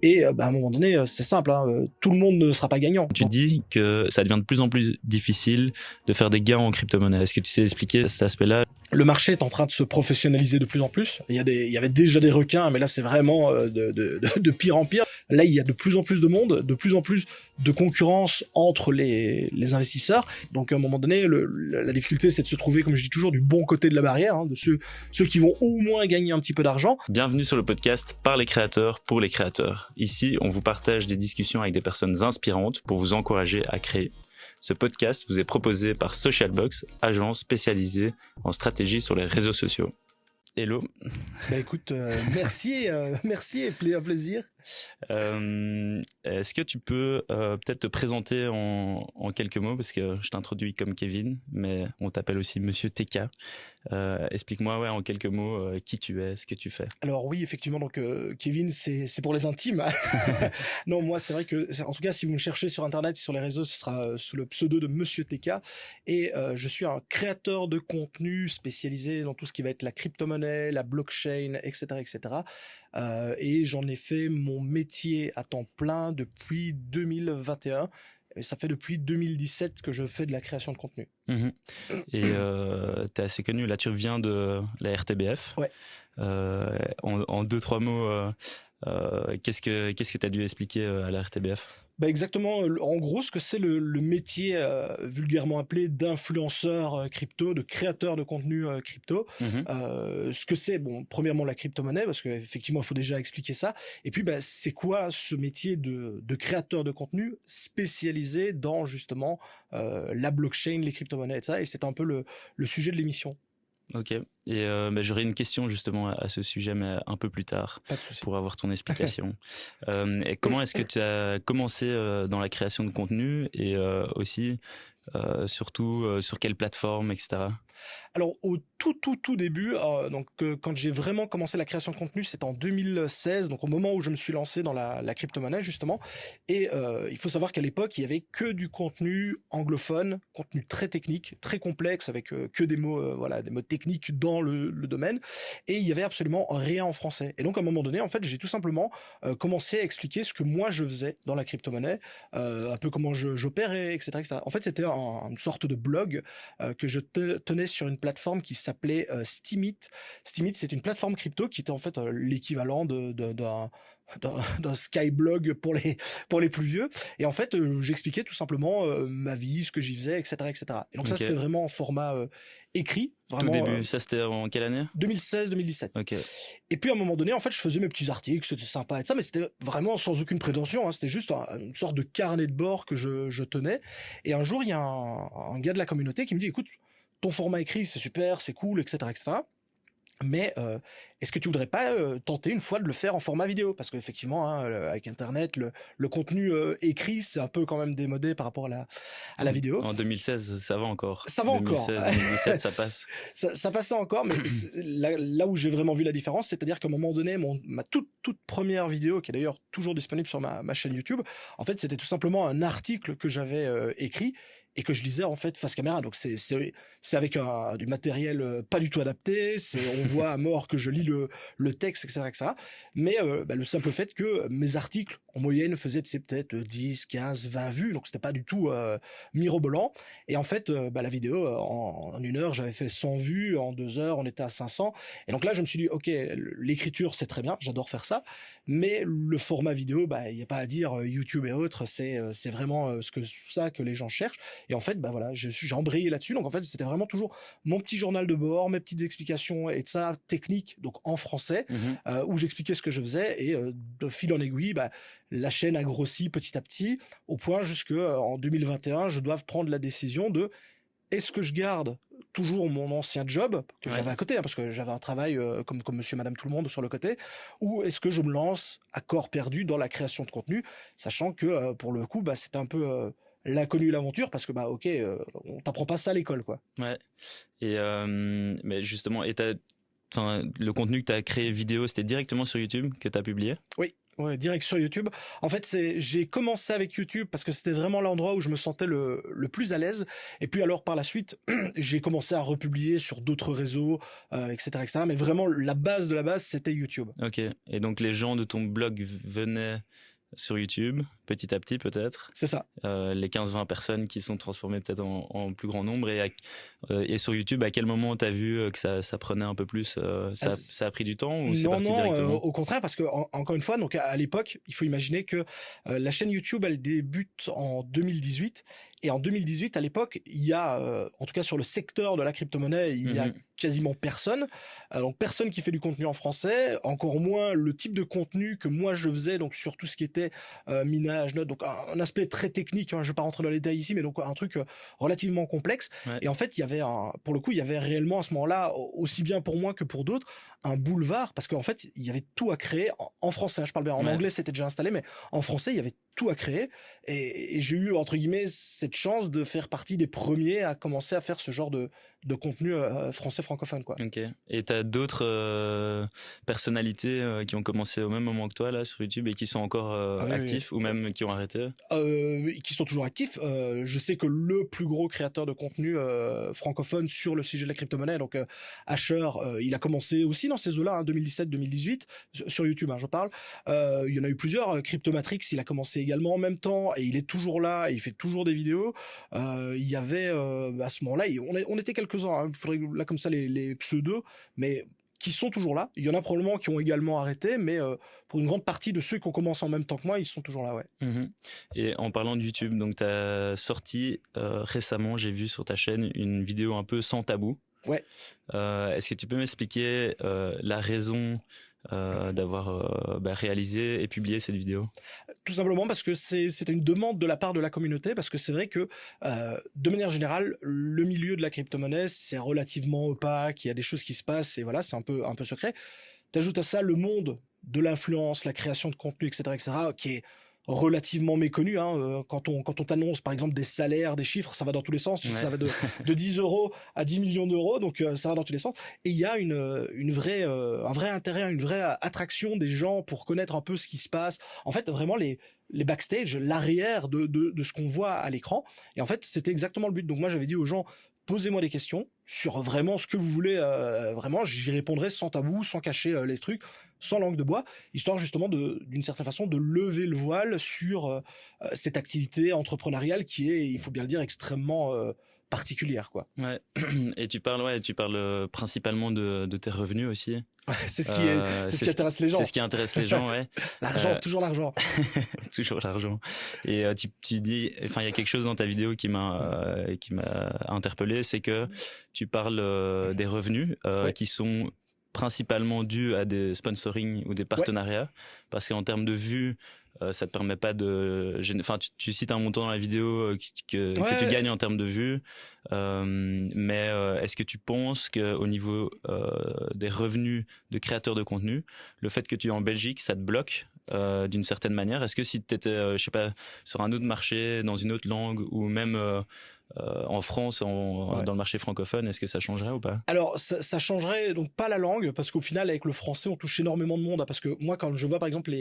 Et à un moment donné, c'est simple, hein, tout le monde ne sera pas gagnant. Tu dis que ça devient de plus en plus difficile de faire des gains en crypto-monnaie. Est-ce que tu sais expliquer cet aspect-là? Le marché est en train de se professionnaliser de plus en plus. Il y avait déjà des requins, mais là c'est vraiment de pire en pire. Là, il y a de plus en plus de monde, de plus en plus de concurrence entre les investisseurs. Donc à un moment donné, la difficulté, c'est de se trouver, comme je dis toujours, du bon côté de la barrière, hein, de ceux qui vont au moins gagner un petit peu d'argent. Bienvenue sur le podcast par les créateurs pour les créateurs. Ici, on vous partage des discussions avec des personnes inspirantes pour vous encourager à créer. Ce podcast vous est proposé par Socialbox, agence spécialisée en stratégie sur les réseaux sociaux. Hello. Bah écoute, merci et un plaisir. Est-ce que tu peux peut-être te présenter en quelques mots, parce que je t'introduis comme Kevin, mais on t'appelle aussi Monsieur TK. Explique-moi en quelques mots qui tu es, ce que tu fais. Alors oui, effectivement, donc Kevin, c'est pour les intimes. Non, moi, c'est vrai que, en tout cas, si vous me cherchez sur Internet, sur les réseaux, ce sera sous le pseudo de Monsieur TK. Et je suis un créateur de contenu spécialisé dans tout ce qui va être la crypto-monnaie, la blockchain, etc., etc. Et j'en ai fait mon métier à temps plein depuis 2021. Et ça fait depuis 2017 que je fais de la création de contenu. Mmh. Et t'es assez connu. Là, tu reviens de la RTBF. Ouais. En deux, trois mots, qu'est-ce que t'as dû expliquer à la RTBF? Bah exactement, en gros, ce que c'est le métier vulgairement appelé d'influenceur crypto, de créateur de contenu crypto. Mmh. Ce que c'est, bon, premièrement la crypto-monnaie, parce qu'effectivement, il faut déjà expliquer ça. Et puis, bah, c'est quoi ce métier de créateur de contenu spécialisé dans justement la blockchain, les crypto-monnaies et ça. Et c'est un peu le sujet de l'émission. Ok. Et j'aurais une question justement à ce sujet, mais un peu plus tard, Pas de souci. pour avoir ton explication. Et comment est-ce que tu as commencé dans la création de contenu, et aussi surtout sur quelle plateforme, etc. Alors au tout début, donc quand j'ai vraiment commencé la création de contenu, c'était en 2016, donc au moment où je me suis lancé dans la crypto-monnaie justement. Et il faut savoir qu'à l'époque, il y avait que du contenu anglophone, contenu très technique, très complexe, avec que des mots, des mots techniques dans le domaine. Et il y avait absolument rien en français. Et donc à un moment donné, en fait, j'ai tout simplement commencé à expliquer ce que moi je faisais dans la crypto-monnaie, un peu comment j'opérais, etc., etc. En fait, c'était une sorte de blog que je tenais sur une plateforme qui s'appelait Steemit. Steemit, c'est une plateforme crypto qui était en fait l'équivalent d'un Skyblog pour les plus vieux. Et en fait, j'expliquais tout simplement ma vie, ce que j'y faisais, etc., etc. Et donc ça, Ok. c'était vraiment en format écrit. Vraiment, Tout début, ça c'était en quelle année? 2016-2017. Ok. Et puis à un moment donné, en fait, je faisais mes petits articles, c'était sympa et ça, mais c'était vraiment sans aucune prétention, hein. C'était juste une sorte de carnet de bord que je tenais. Et un jour, il y a un gars de la communauté qui me dit, écoute, ton format écrit, c'est super, c'est cool, etc., etc. Mais est-ce que tu voudrais pas tenter une fois de le faire en format vidéo? Parce qu'effectivement, hein, avec Internet, le contenu écrit, c'est un peu quand même démodé par rapport à la vidéo. En 2016, ça va encore. Ça va encore. 2016-2017, ça passe. Ça passait encore, mais là où j'ai vraiment vu la différence, c'est-à-dire qu'à un moment donné, ma toute première vidéo, qui est d'ailleurs toujours disponible sur ma chaîne YouTube, en fait, c'était tout simplement un article que j'avais écrit et que je lisais en fait face caméra. Donc c'est avec du matériel pas du tout adapté. On voit à mort que je lis le texte, etc., etc. Mais le simple fait que mes articles en moyenne faisaient peut-être 10, 15, 20 vues, donc c'était pas du tout mirobolant. Et en fait, la vidéo en 1 heure, j'avais fait 100 vues. En 2 heures, on était à 500. Et donc là, je me suis dit, ok, l'écriture c'est très bien, j'adore faire ça, mais le format vidéo, il y a pas à dire. YouTube et autres, c'est vraiment ça que les gens cherchent. Et en fait, j'ai embrayé là-dessus. Donc en fait, c'était vraiment toujours mon petit journal de bord, mes petites explications et de ça technique, donc en français, où j'expliquais ce que je faisais. Et de fil en aiguille, la chaîne a grossi petit à petit, au point jusqu'en 2021, je dois prendre la décision de est-ce que je garde toujours mon ancien job que j'avais à côté, hein, parce que j'avais un travail comme monsieur, madame, tout le monde sur le côté, ou est-ce que je me lance à corps perdu dans la création de contenu, sachant que pour le coup, c'était un peu l'inconnu, l'aventure, parce que on t'apprend pas ça à l'école, quoi. Ouais. Et mais justement, le contenu que tu as créé vidéo, c'était directement sur YouTube que tu as publié? Oui. Ouais, direct sur YouTube. En fait, j'ai commencé avec YouTube parce que c'était vraiment l'endroit où je me sentais le plus à l'aise. Et puis alors par la suite, j'ai commencé à republier sur d'autres réseaux, etc., etc. Mais vraiment, la base de la base, c'était YouTube. Ok. Et donc les gens de ton blog venaient sur YouTube, petit à petit peut-être. C'est ça. Les 15-20 personnes qui sont transformées peut-être en plus grand nombre. Et sur YouTube, à quel moment t'as vu que ça prenait un peu plus ça a pris du temps ou c'est parti directement? Au contraire, parce que encore une fois, donc à l'époque, il faut imaginer que la chaîne YouTube, elle débute en 2018. Et en 2018, à l'époque, il y a, en tout cas sur le secteur de la crypto-monnaie, il y a quasiment personne. Donc personne qui fait du contenu en français, encore moins le type de contenu que moi je faisais, donc sur tout ce qui était minage, note, donc un aspect très technique, hein, je vais pas rentrer dans les détails ici, mais donc un truc relativement complexe. Ouais. Et en fait, il y avait pour le coup, il y avait réellement à ce moment-là, aussi bien pour moi que pour d'autres, un boulevard, parce qu'en fait, il y avait tout à créer en français, hein, je parle bien, en anglais c'était déjà installé, mais en français, il y avait tout à créer. Et j'ai eu, entre guillemets, cette chance de faire partie des premiers à commencer à faire ce genre de contenu français francophone, quoi. Ok. Et t'as d'autres personnalités qui ont commencé au même moment que toi là sur YouTube et qui sont encore actifs ou même qui ont arrêté? Qui sont toujours actifs. Je sais que le plus gros créateur de contenu francophone sur le sujet de la crypto-monnaie, donc Asher, il a commencé aussi dans ces eaux-là, hein, 2017-2018, sur YouTube, hein, je parle. Il y en a eu plusieurs. Cryptomatrix, il a commencé également en même temps et il est toujours là, et il fait toujours des vidéos. Il y avait à ce moment-là, on était quelques-uns, hein, il faudrait là comme ça les pseudos, mais qui sont toujours là. Il y en a probablement qui ont également arrêté, mais pour une grande partie de ceux qui ont commencé en même temps que moi, ils sont toujours là, ouais. Et en parlant de YouTube, donc tu as sorti récemment, j'ai vu sur ta chaîne, une vidéo un peu sans tabou. Ouais. Est-ce que tu peux m'expliquer la raison d'avoir réalisé et publié cette vidéo? Tout simplement parce que c'était une demande de la part de la communauté, parce que c'est vrai que de manière générale, le milieu de la crypto-monnaie, c'est relativement opaque, il y a des choses qui se passent et voilà, c'est un peu secret. T'ajoutes à ça le monde de l'influence, la création de contenu, etc., qui est relativement méconnu, hein. Quand on t'annonce par exemple des salaires, des chiffres, ça va dans tous les sens. Tu sais, ça va de 10 euros à 10 millions d'euros, donc ça va dans tous les sens. Et il y a un vrai intérêt, une vraie attraction des gens pour connaître un peu ce qui se passe. En fait, vraiment les backstage, l'arrière de ce qu'on voit à l'écran. Et en fait, c'était exactement le but. Donc moi, j'avais dit aux gens, posez-moi des questions sur vraiment ce que vous voulez. Vraiment, j'y répondrai sans tabou, sans cacher les trucs, sans langue de bois, histoire justement d'une certaine façon de lever le voile sur cette activité entrepreneuriale qui est, il faut bien le dire, extrêmement particulière, quoi. Ouais. Et tu parles principalement de tes revenus aussi. C'est ce qui intéresse les gens. C'est ce qui intéresse les gens, ouais. L'argent, toujours l'argent. Toujours l'argent. Et tu dis, enfin, il y a quelque chose dans ta vidéo qui m'a interpellé, c'est que tu parles des revenus qui sont principalement dus à des sponsoring ou des partenariats, parce qu'en termes de vues, ça te permet pas de, enfin, tu cites un montant dans la vidéo que tu gagnes en termes de vues, mais est-ce que tu penses que au niveau des revenus de créateurs de contenu, le fait que tu es en Belgique, ça te bloque d'une certaine manière? Est-ce que si tu étais, je sais pas, sur un autre marché, dans une autre langue, ou même en France, dans le marché francophone, est-ce que ça changerait ou pas? Alors, ça changerait donc pas la langue, parce qu'au final, avec le français, on touche énormément de monde. Parce que moi, quand je vois par exemple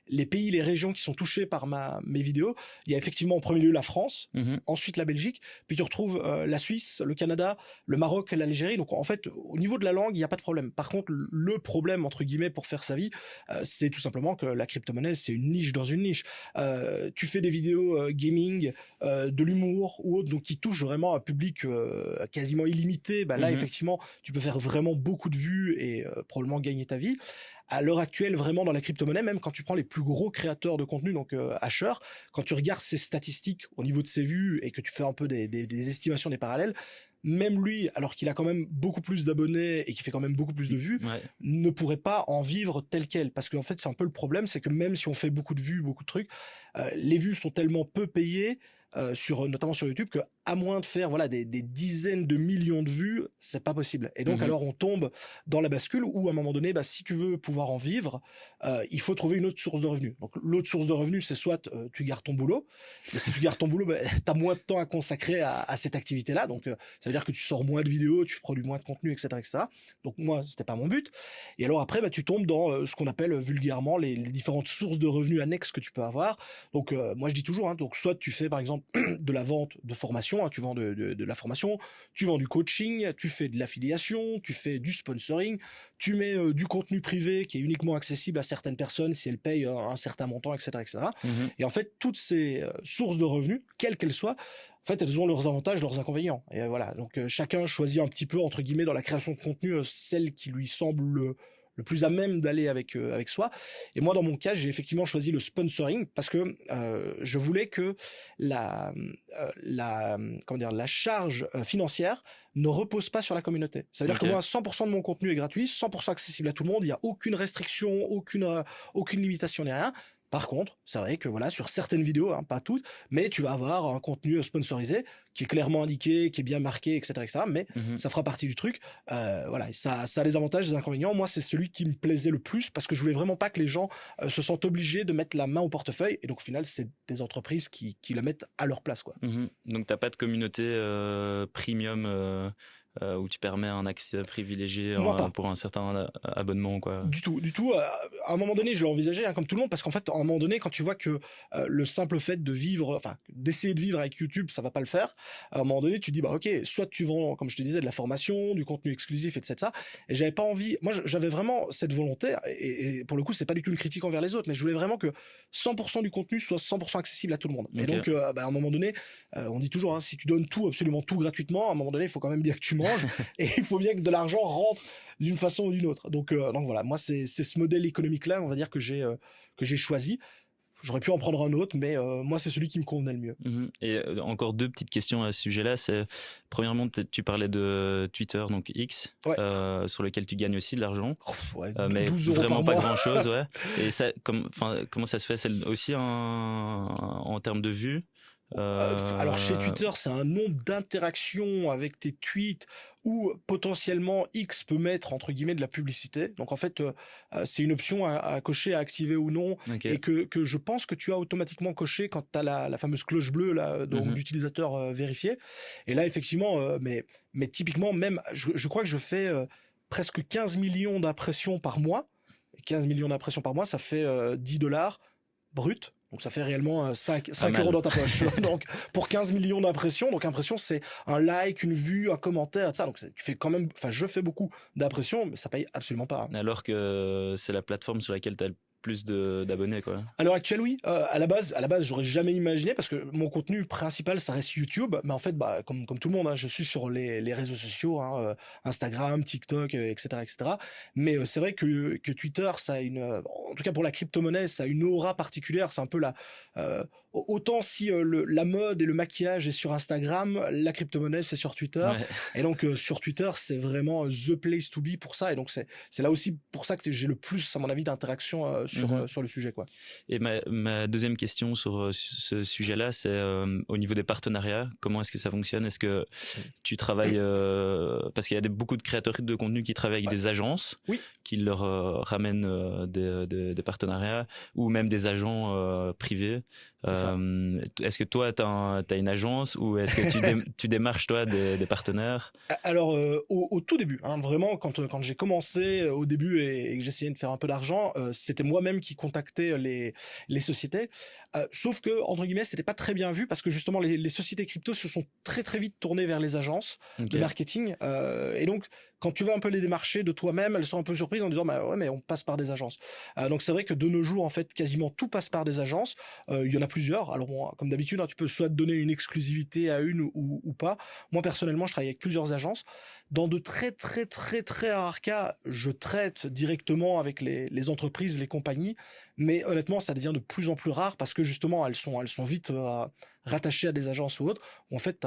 les pays, les régions qui sont touchées par mes vidéos, il y a effectivement en premier lieu la France, ensuite la Belgique, puis tu retrouves la Suisse, le Canada, le Maroc, l'Algérie. Donc en fait, au niveau de la langue, il n'y a pas de problème. Par contre, le problème, entre guillemets, pour faire sa vie, c'est tout simplement que la crypto-monnaie, c'est une niche dans une niche. Tu fais des vidéos gaming, de l'humour ou autre, donc qui touche vraiment un public quasiment illimité. Là, effectivement, tu peux faire vraiment beaucoup de vues et probablement gagner ta vie. À l'heure actuelle, vraiment dans la crypto-monnaie, même quand tu prends les plus gros créateurs de contenu, donc Asher, quand tu regardes ses statistiques au niveau de ses vues et que tu fais un peu des estimations, des parallèles, même lui, alors qu'il a quand même beaucoup plus d'abonnés et qu'il fait quand même beaucoup plus de vues, ne pourrait pas en vivre tel quel. Parce qu'en fait, c'est un peu le problème, c'est que même si on fait beaucoup de vues, beaucoup de trucs, les vues sont tellement peu payées, notamment sur YouTube, que à moins de faire des dizaines de millions de vues, c'est pas possible. Et donc alors on tombe dans la bascule où à un moment donné, si tu veux pouvoir en vivre, il faut trouver une autre source de revenus. Donc l'autre source de revenus, c'est soit tu gardes ton boulot, mais si tu gardes ton boulot, t'as moins de temps à consacrer à cette activité-là. Donc ça veut dire que tu sors moins de vidéos, tu produis moins de contenu, etc., etc. Donc moi, c'était pas mon but. Et alors après, tu tombes dans ce qu'on appelle vulgairement les différentes sources de revenus annexes que tu peux avoir. Donc moi je dis toujours, donc soit tu fais par exemple de la vente de formation, tu vends de la formation, tu vends du coaching, tu fais de l'affiliation, tu fais du sponsoring, tu mets du contenu privé qui est uniquement accessible à certaines personnes si elles payent un certain montant, etc., etc. Et en fait, toutes ces sources de revenus, quelles qu'elles soient, en fait, elles ont leurs avantages, leurs inconvénients. Et voilà, donc chacun choisit un petit peu, entre guillemets, dans la création de contenu, celle qui lui semble le plus à même d'aller avec soi. Et moi, dans mon cas, j'ai effectivement choisi le sponsoring parce que je voulais que la charge financière ne repose pas sur la communauté. Ça veut dire que moi, 100% de mon contenu est gratuit, 100% accessible à tout le monde, il n'y a aucune restriction, aucune limitation ni rien. Par contre, c'est vrai que sur certaines vidéos, pas toutes, mais tu vas avoir un contenu sponsorisé qui est clairement indiqué, qui est bien marqué, etc., etc. Mais ça fera partie du truc. Ça a des avantages, des inconvénients. Moi, c'est celui qui me plaisait le plus parce que je voulais vraiment pas que les gens se sentent obligés de mettre la main au portefeuille. Et donc, au final, c'est des entreprises qui le mettent à leur place, quoi. Donc, t'as pas de communauté premium où tu permets un accès privilégié pour un certain abonnement, quoi. Du tout. À un moment donné, je l'ai envisagé, comme tout le monde, parce qu'en fait, à un moment donné, quand tu vois que le simple fait d'essayer de vivre avec YouTube, ça va pas le faire, à un moment donné, tu te dis, ok, soit tu vends, comme je te disais, de la formation, du contenu exclusif, etc. Et j'avais pas envie, moi, j'avais vraiment cette volonté, et pour le coup, c'est pas du tout une critique envers les autres, mais je voulais vraiment que 100% du contenu soit 100% accessible à tout le monde. Et donc, à un moment donné, on dit toujours, si tu donnes tout, absolument tout gratuitement, à un moment donné, il faut quand même bien que tu manges. Et il faut bien que de l'argent rentre d'une façon ou d'une autre. Donc voilà, moi c'est ce modèle économique-là, on va dire que j'ai choisi. J'aurais pu en prendre un autre, mais moi c'est celui qui me convenait le mieux. Et encore deux petites questions à ce sujet-là. C'est premièrement, tu parlais de Twitter, donc X, sur lequel tu gagnes aussi de l'argent, mais vraiment pas grand-chose, ouais. Et ça, comment ça se fait? C'est aussi en termes de vues? Alors chez Twitter, c'est un nombre d'interactions avec tes tweets où potentiellement X peut mettre entre guillemets de la publicité. Donc en fait, c'est une option à cocher, à activer ou non, et que je pense que tu as automatiquement coché quand tu as la fameuse cloche bleue là, d'utilisateur vérifié. Et là effectivement, mais typiquement même, je crois que je fais presque 15 millions d'impressions par mois. 15 millions d'impressions par mois, ça fait $10 brut. Donc ça fait réellement 5 euros dans ta poche. Donc pour 15 millions d'impressions, donc impression c'est un like, une vue, un commentaire, etc. Donc tu fais quand même, je fais beaucoup d'impressions, mais ça paye absolument pas. Alors que c'est la plateforme sur laquelle tu as le plus d'abonnés, quoi. À l'heure actuelle, oui. À la base, j'aurais jamais imaginé parce que mon contenu principal, ça reste YouTube. Mais en fait, comme tout le monde, je suis sur les réseaux sociaux, Instagram, TikTok, etc., etc. Mais c'est vrai que Twitter, ça a en tout cas pour la crypto-monnaie, ça a une aura particulière. C'est un peu autant si la mode et le maquillage est sur Instagram, la crypto-monnaie c'est sur Twitter. Ouais. Et donc sur Twitter, c'est vraiment the place to be pour ça. Et donc c'est là aussi pour ça que j'ai le plus, à mon avis, d'interaction sur le sujet, quoi. Et ma deuxième question sur ce sujet-là, c'est au niveau des partenariats, comment est-ce que ça fonctionne? Est-ce que tu travailles parce qu'il y a beaucoup de créateurs de contenu qui travaillent avec des agences qui leur ramènent des partenariats ou même des agents privés. Est-ce que toi t'as une agence ou est-ce que tu démarches toi des partenaires? Alors au tout début, vraiment quand j'ai commencé au début et que j'essayais de faire un peu d'argent, c'était moi-même qui contactais les sociétés. Sauf que entre guillemets, c'était pas très bien vu parce que justement les sociétés crypto se sont très très vite tournées vers les agences de marketing. Et donc quand tu vas un peu les démarcher de toi-même, elles sont un peu surprises en disant ouais, mais on passe par des agences. Donc c'est vrai que de nos jours en fait quasiment tout passe par des agences. Il y en a plusieurs. Alors bon, comme d'habitude, tu peux soit te donner une exclusivité à une ou pas. Moi personnellement, je travaille avec plusieurs agences. Dans de très très très très rares cas, je traite directement avec les entreprises, les compagnies, mais honnêtement, ça devient de plus en plus rare parce que justement, elles sont vite rattachées à des agences ou autres. En fait,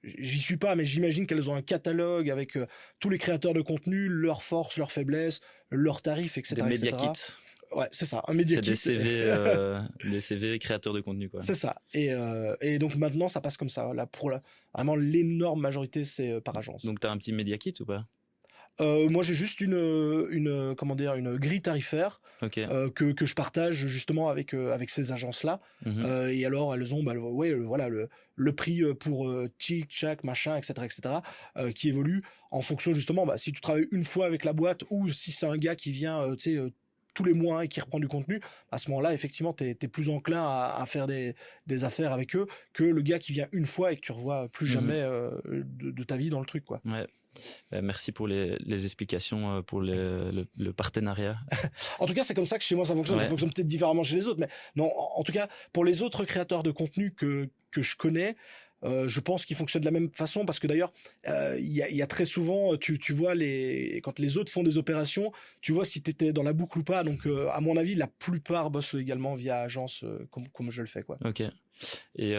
j'y suis pas, mais j'imagine qu'elles ont un catalogue avec tous les créateurs de contenu, leurs forces, leurs faiblesses, leurs tarifs, etc. Des média kits. Ouais, c'est ça, un media kit. C'est des CV créateurs de contenu, quoi. C'est ça. Et donc maintenant, ça passe comme ça. Là, vraiment l'énorme majorité, c'est par agence. Donc t'as un petit media kit ou pas? Moi, j'ai juste comment dire, une grille tarifaire Ok. que je partage justement avec ces agences-là. Et alors, elles ont, voilà, le prix pour Chic, Chac, machin, etc., qui évolue en fonction justement, si tu travailles une fois avec la boîte ou si c'est un gars qui vient, tous les mois et qui reprend du contenu, à ce moment-là, effectivement, t'es plus enclin à faire des affaires avec eux que le gars qui vient une fois et que tu revois plus jamais de ta vie dans le truc, quoi. Ouais. Merci pour les explications, pour le partenariat. En tout cas, c'est comme ça que chez moi ça fonctionne. Ouais. Ça fonctionne peut-être différemment chez les autres, mais non, en tout cas, pour les autres créateurs de contenu que je connais, je pense qu'ils fonctionnent de la même façon parce que d'ailleurs, il y a très souvent, tu vois quand les autres font des opérations, tu vois si t'étais dans la boucle ou pas. Donc, à mon avis, la plupart bossent également via agence, comme je le fais, quoi. Ok. Et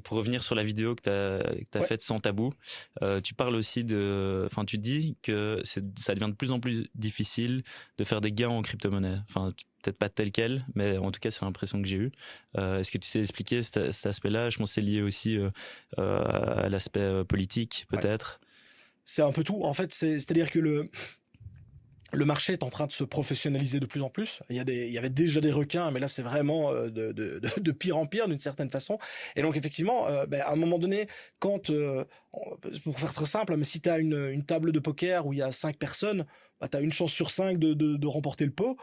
pour revenir sur la vidéo que t'as faite sans tabou, tu parles aussi tu dis que ça devient de plus en plus difficile de faire des gains en crypto-monnaie. Enfin, peut-être pas tel quel, mais en tout cas, c'est l'impression que j'ai eue. Est-ce que tu sais expliquer cet aspect-là? Je pense que c'est lié aussi à l'aspect politique, peut-être. Ouais. C'est un peu tout. En fait, c'est-à-dire que le marché est en train de se professionnaliser de plus en plus. Il y avait déjà des requins, mais là c'est vraiment de pire en pire d'une certaine façon. Et donc effectivement, à un moment donné, quand pour faire très simple, mais si tu as une table de poker où il y a 5 personnes, tu as une chance sur 5 de remporter le pot.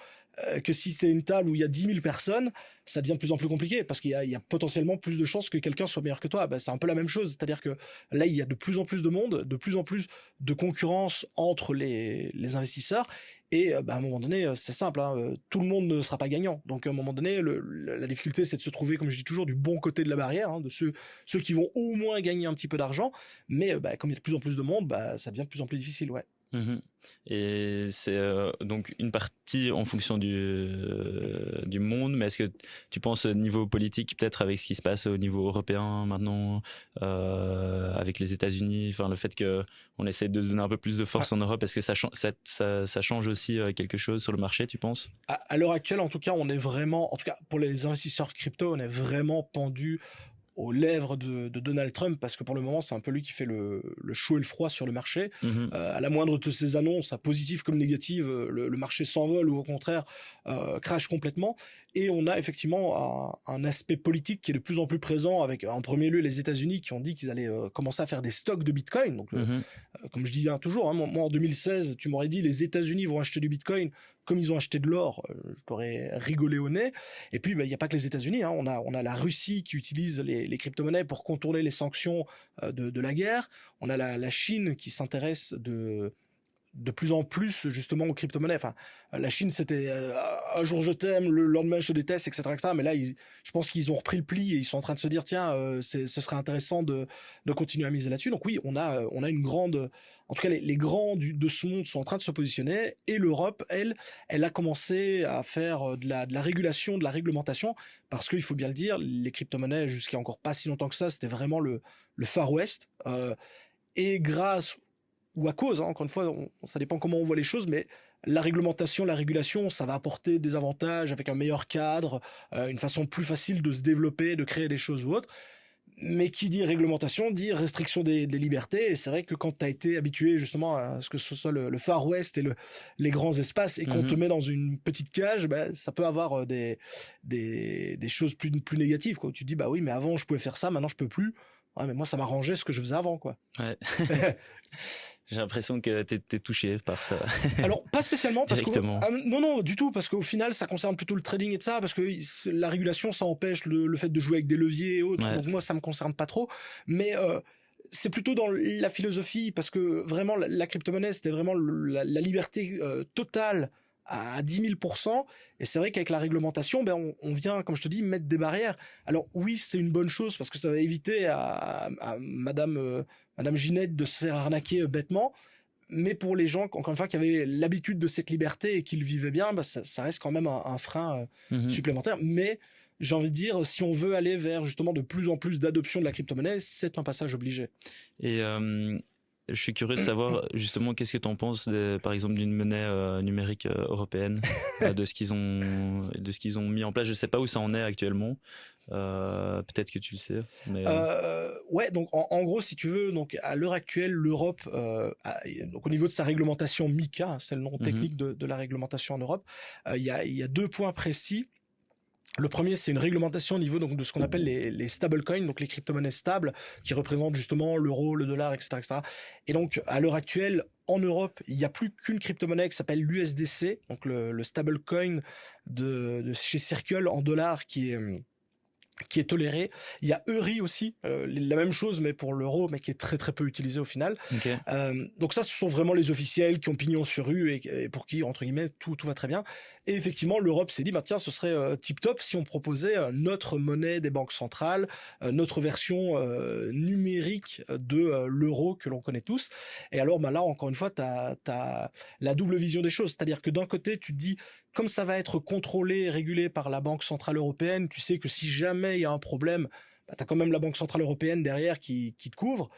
Que si c'est une table où il y a 10 000 personnes, ça devient de plus en plus compliqué parce qu'il y a potentiellement plus de chances que quelqu'un soit meilleur que toi. C'est un peu la même chose, c'est-à-dire que là, il y a de plus en plus de monde, de plus en plus de concurrence entre les investisseurs. Et à un moment donné, c'est simple, hein, tout le monde ne sera pas gagnant. Donc à un moment donné, la difficulté, c'est de se trouver, comme je dis toujours, du bon côté de la barrière, hein, de ceux qui vont au moins gagner un petit peu d'argent. Mais comme il y a de plus en plus de monde, ça devient de plus en plus difficile, ouais. Et c'est donc une partie en fonction du monde, mais est-ce que tu penses au niveau politique, peut-être avec ce qui se passe au niveau européen maintenant, avec les États-Unis, enfin le fait que on essaie de donner un peu plus de force en Europe, est-ce que ça change aussi quelque chose sur le marché, tu penses? À l'heure actuelle, en tout cas, on est vraiment, en tout cas pour les investisseurs crypto, on est vraiment pendu aux lèvres de Donald Trump parce que pour le moment c'est un peu lui qui fait le chaud et le froid sur le marché. À la moindre de ses annonces, positives comme négatives, le marché s'envole ou au contraire crache complètement. Et on a effectivement un aspect politique qui est de plus en plus présent avec en premier lieu les États-Unis qui ont dit qu'ils allaient commencer à faire des stocks de Bitcoin. Donc comme je dis toujours, hein, moi en 2016 tu m'aurais dit les États-Unis vont acheter du Bitcoin comme ils ont acheté de l'or, je t'aurais rigolé au nez. Et puis, il n'y a pas que les États-Unis, hein. On a la Russie qui utilise les crypto-monnaies pour contourner les sanctions de la guerre. On a la Chine qui s'intéresse de plus en plus justement aux crypto-monnaies. Enfin, la Chine c'était un jour je t'aime, le lendemain je te déteste, etc. Mais là, je pense qu'ils ont repris le pli et ils sont en train de se dire tiens, ce serait intéressant de continuer à miser là-dessus. Donc oui, on a une grande, en tout cas les grands de ce monde sont en train de se positionner et l'Europe, elle a commencé à faire de la régulation, de la réglementation parce qu'il faut bien le dire, les crypto-monnaies jusqu'à encore pas si longtemps que ça, c'était vraiment le Far West et grâce ou à cause, hein, encore une fois, ça dépend comment on voit les choses, mais la réglementation, la régulation, ça va apporter des avantages avec un meilleur cadre, une façon plus facile de se développer, de créer des choses ou autres. Mais qui dit réglementation dit restriction des libertés. Et c'est vrai que quand tu as été habitué justement à ce que ce soit le Far West et les grands espaces et qu'on te met dans une petite cage, ça peut avoir des choses plus négatives, quoi. Tu te dis, bah oui, mais avant je pouvais faire ça, maintenant je peux plus. Ouais, mais moi ça m'arrangeait ce que je faisais avant, quoi. Ouais. J'ai l'impression que t'es touché par ça. Alors, pas spécialement, parce que non, du tout, parce qu'au final, ça concerne plutôt le trading et de ça, parce que la régulation, ça empêche le fait de jouer avec des leviers et autres. Ouais. Donc moi, ça me concerne pas trop. Mais c'est plutôt dans la philosophie, parce que vraiment, la crypto-monnaie, c'était vraiment la liberté totale à 10 000%. Et c'est vrai qu'avec la réglementation, on vient, comme je te dis, mettre des barrières. Alors oui, c'est une bonne chose parce que ça va éviter à Madame Ginette de se faire arnaquer bêtement. Mais pour les gens, encore une fois, qui avaient l'habitude de cette liberté et qui le vivaient bien, ça reste quand même un frein supplémentaire. Mais j'ai envie de dire, si on veut aller vers justement de plus en plus d'adoption de la crypto-monnaie, c'est un passage obligé. Et Je suis curieux de savoir justement qu'est-ce que tu en penses, par exemple, d'une monnaie numérique européenne, de ce qu'ils ont mis en place. Je sais pas où ça en est actuellement. Peut-être que tu le sais. Mais... Ouais, donc en gros, si tu veux, donc à l'heure actuelle, l'Europe, donc au niveau de sa réglementation MiCA, c'est le nom technique de la réglementation en Europe, il y a 2 points précis. Le premier, c'est une réglementation au niveau donc, de ce qu'on appelle les stablecoins, donc les crypto-monnaies stables, qui représentent justement l'euro, le dollar, etc., etc. Et donc, à l'heure actuelle, en Europe, il n'y a plus qu'une crypto-monnaie qui s'appelle l'USDC, donc le stablecoin de chez Circle en dollars qui est toléré. Il y a Euri aussi, la même chose mais pour l'euro, mais qui est très très peu utilisé au final. Okay. Donc ça, ce sont vraiment les officiels qui ont pignon sur rue et pour qui, entre guillemets, tout va très bien. Et effectivement, l'Europe s'est dit, bah tiens, ce serait tip top si on proposait notre monnaie des banques centrales, notre version numérique de l'euro que l'on connaît tous. Et alors, bah là, encore une fois, t'as la double vision des choses. C'est-à-dire que d'un côté, tu te dis, comme ça va être contrôlé, régulé par la Banque Centrale Européenne, tu sais que si jamais il y a un problème, bah, tu as quand même la Banque Centrale Européenne derrière qui te couvre.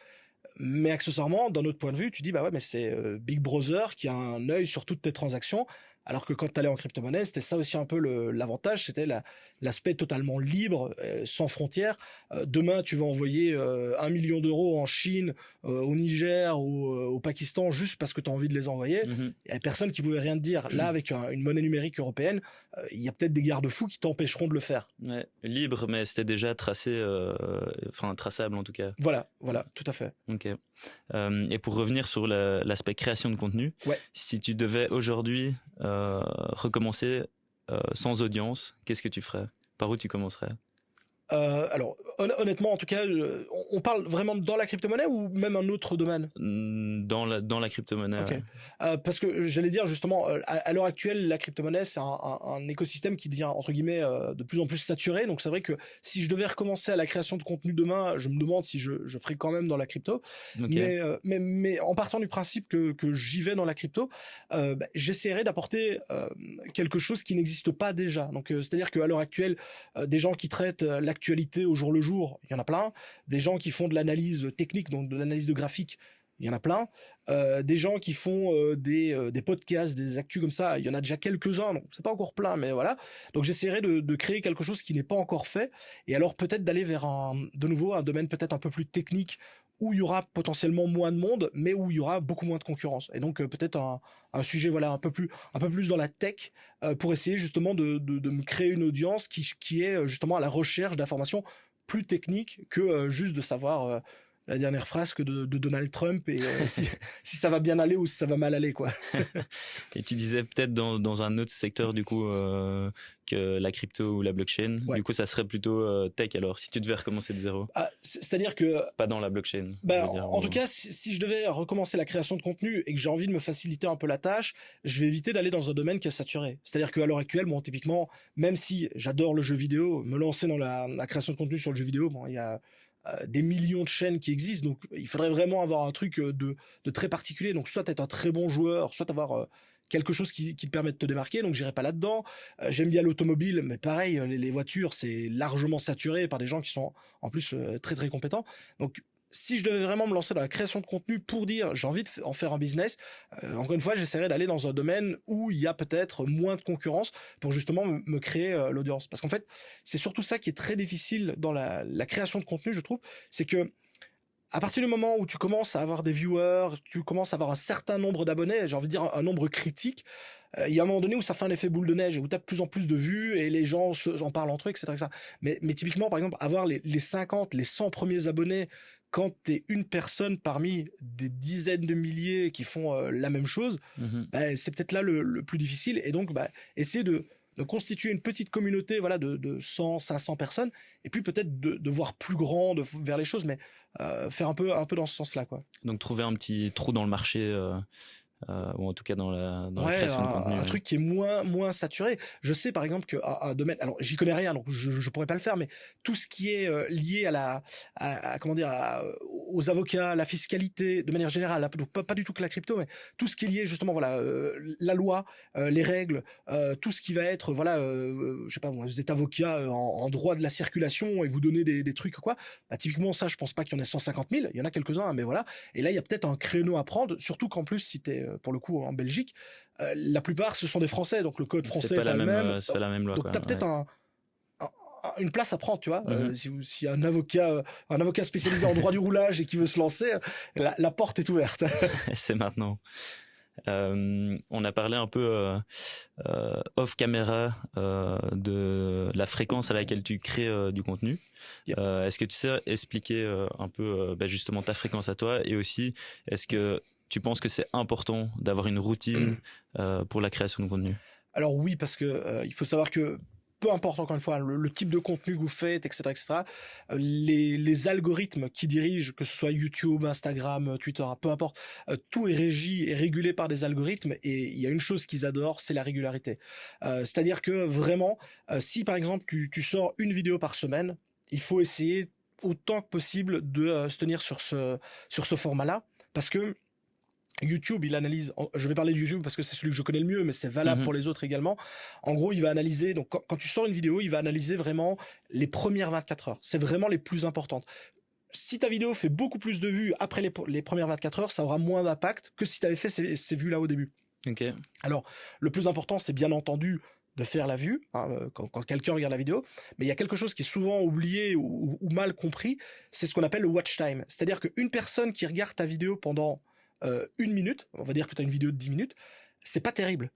Mais accessoirement, d'un autre point de vue, tu dis, bah ouais, mais c'est Big Brother qui a un œil sur toutes tes transactions. Alors que quand tu allais en crypto-monnaie, c'était ça aussi un peu l'avantage, c'était l'aspect totalement libre, sans frontières. Demain, tu vas envoyer 1 million d'euros en Chine, au Niger ou au Pakistan juste parce que tu as envie de les envoyer. Il y a personne qui pouvait rien te dire. Là, avec une monnaie numérique européenne, il y a peut-être des garde-fous qui t'empêcheront de le faire. Ouais, libre, mais c'était déjà tracé, traçable en tout cas. Voilà, tout à fait. Ok. Et pour revenir sur l'aspect création de contenu, ouais. Si tu devais aujourd'hui recommencer sans audience, qu'est-ce que tu ferais? Par où tu commencerais? Alors, honnêtement, en tout cas, on parle vraiment dans la crypto-monnaie ou même un autre domaine? Dans la crypto-monnaie. Okay. Parce que j'allais dire justement, à l'heure actuelle, la crypto-monnaie, c'est un écosystème qui devient, entre guillemets, de plus en plus saturé. Donc c'est vrai que si je devais recommencer à la création de contenu demain, je me demande si je ferais quand même dans la crypto. Okay. Mais en partant du principe que j'y vais dans la crypto, j'essaierai d'apporter quelque chose qui n'existe pas déjà. Donc c'est-à-dire qu'à l'heure actuelle, des gens qui traitent l'actualité au jour le jour, il y en a plein. Des gens qui font de l'analyse technique, donc de l'analyse de graphique, il y en a plein. Des gens qui font des podcasts, des actus comme ça, il y en a déjà quelques-uns, donc c'est pas encore plein, mais voilà. Donc j'essaierai de créer quelque chose qui n'est pas encore fait, et alors peut-être d'aller vers de nouveau un domaine peut-être un peu plus technique, où il y aura potentiellement moins de monde, mais où il y aura beaucoup moins de concurrence. Et donc peut-être un sujet voilà un peu plus dans la tech, pour essayer justement de me créer une audience qui est justement à la recherche d'informations plus techniques que juste de savoir la dernière phrase que de Donald Trump et si ça va bien aller ou si ça va mal aller, quoi. Et tu disais peut-être dans un autre secteur du coup que la crypto ou la blockchain. Ouais. Du coup, ça serait plutôt tech alors si tu devais recommencer de zéro. C'est-à-dire que pas dans la blockchain. En tout cas, si je devais recommencer la création de contenu et que j'ai envie de me faciliter un peu la tâche, je vais éviter d'aller dans un domaine qui est saturé. C'est-à-dire qu'à l'heure actuelle, bon, typiquement, même si j'adore le jeu vidéo, me lancer dans la création de contenu sur le jeu vidéo, bon, il y a des millions de chaînes qui existent, donc il faudrait vraiment avoir un truc de très particulier, donc soit être un très bon joueur, soit avoir quelque chose qui te permet de te démarquer, donc j'irai pas là-dedans. J'aime bien l'automobile, mais pareil, les voitures, c'est largement saturé par des gens qui sont en plus très très compétents, donc si je devais vraiment me lancer dans la création de contenu pour dire j'ai envie d'en faire un business, encore une fois, j'essaierais d'aller dans un domaine où il y a peut-être moins de concurrence pour justement me créer l'audience. Parce qu'en fait, c'est surtout ça qui est très difficile dans la création de contenu, je trouve, c'est que à partir du moment où tu commences à avoir des viewers, tu commences à avoir un certain nombre d'abonnés, j'ai envie de dire un nombre critique, il y a un moment donné où ça fait un effet boule de neige et où tu as de plus en plus de vues et les gens en parlent entre eux, etc. etc. Mais typiquement, par exemple, avoir les 50, les 100 premiers abonnés quand tu es une personne parmi des dizaines de milliers qui font la même chose, c'est peut-être là le plus difficile. Et donc, essayer de constituer une petite communauté voilà, de 100, 500 personnes, et puis peut-être de voir plus grand vers les choses, mais faire un peu dans ce sens-là, quoi. Donc trouver un petit trou dans le marché ou en tout cas dans la Ouais, création de contenu. un truc qui est moins saturé. Je sais par exemple qu'un domaine, alors j'y connais rien, donc je pourrais pas le faire, mais tout ce qui est lié comment dire, aux avocats, à la fiscalité, de manière générale, donc pas du tout que la crypto, mais tout ce qui est lié justement, voilà, la loi, les règles, tout ce qui va être, voilà, je sais pas, vous êtes avocat en droit de la circulation et vous donnez des trucs quoi. Bah, typiquement ça, je pense pas qu'il y en ait 150 000, il y en a quelques-uns, hein, mais voilà. Et là, il y a peut-être un créneau à prendre, surtout qu'en plus, si t'es pour le coup en Belgique, la plupart ce sont des Français, donc le code français est pas le même. C'est pas la même loi. Donc Quoi. t'as peut-être une place à prendre, tu vois. Si un avocat spécialisé en droit du roulage et qui veut se lancer, la porte est ouverte. C'est maintenant. On a parlé un peu off caméra de la fréquence à laquelle tu crées du contenu. Yep. Est-ce que tu sais expliquer un peu justement ta fréquence à toi, et aussi est-ce que tu penses que c'est important d'avoir une routine pour la création de contenu? Alors oui, parce que il faut savoir que peu importe encore une fois le type de contenu que vous faites, etc., les algorithmes qui dirigent, que ce soit YouTube, Instagram, Twitter, peu importe, tout est régi et régulé par des algorithmes, et il y a une chose qu'ils adorent, c'est la régularité. C'est-à-dire que vraiment, si par exemple tu sors une vidéo par semaine, il faut essayer autant que possible de se tenir sur ce format-là, parce que YouTube, il analyse, je vais parler de YouTube parce que c'est celui que je connais le mieux, mais c'est valable pour les autres également. En gros, il va analyser, donc quand tu sors une vidéo, il va analyser vraiment les premières 24 heures. C'est vraiment les plus importantes. Si ta vidéo fait beaucoup plus de vues après les premières 24 heures, ça aura moins d'impact que si tu avais fait ces vues-là au début. Ok. Alors, le plus important, c'est bien entendu de faire la vue, hein, quand quelqu'un regarde la vidéo, mais il y a quelque chose qui est souvent oublié ou mal compris, c'est ce qu'on appelle le watch time. C'est-à-dire qu'une personne qui regarde ta vidéo pendant 1 minute, on va dire que tu as une vidéo de 10 minutes, c'est pas terrible.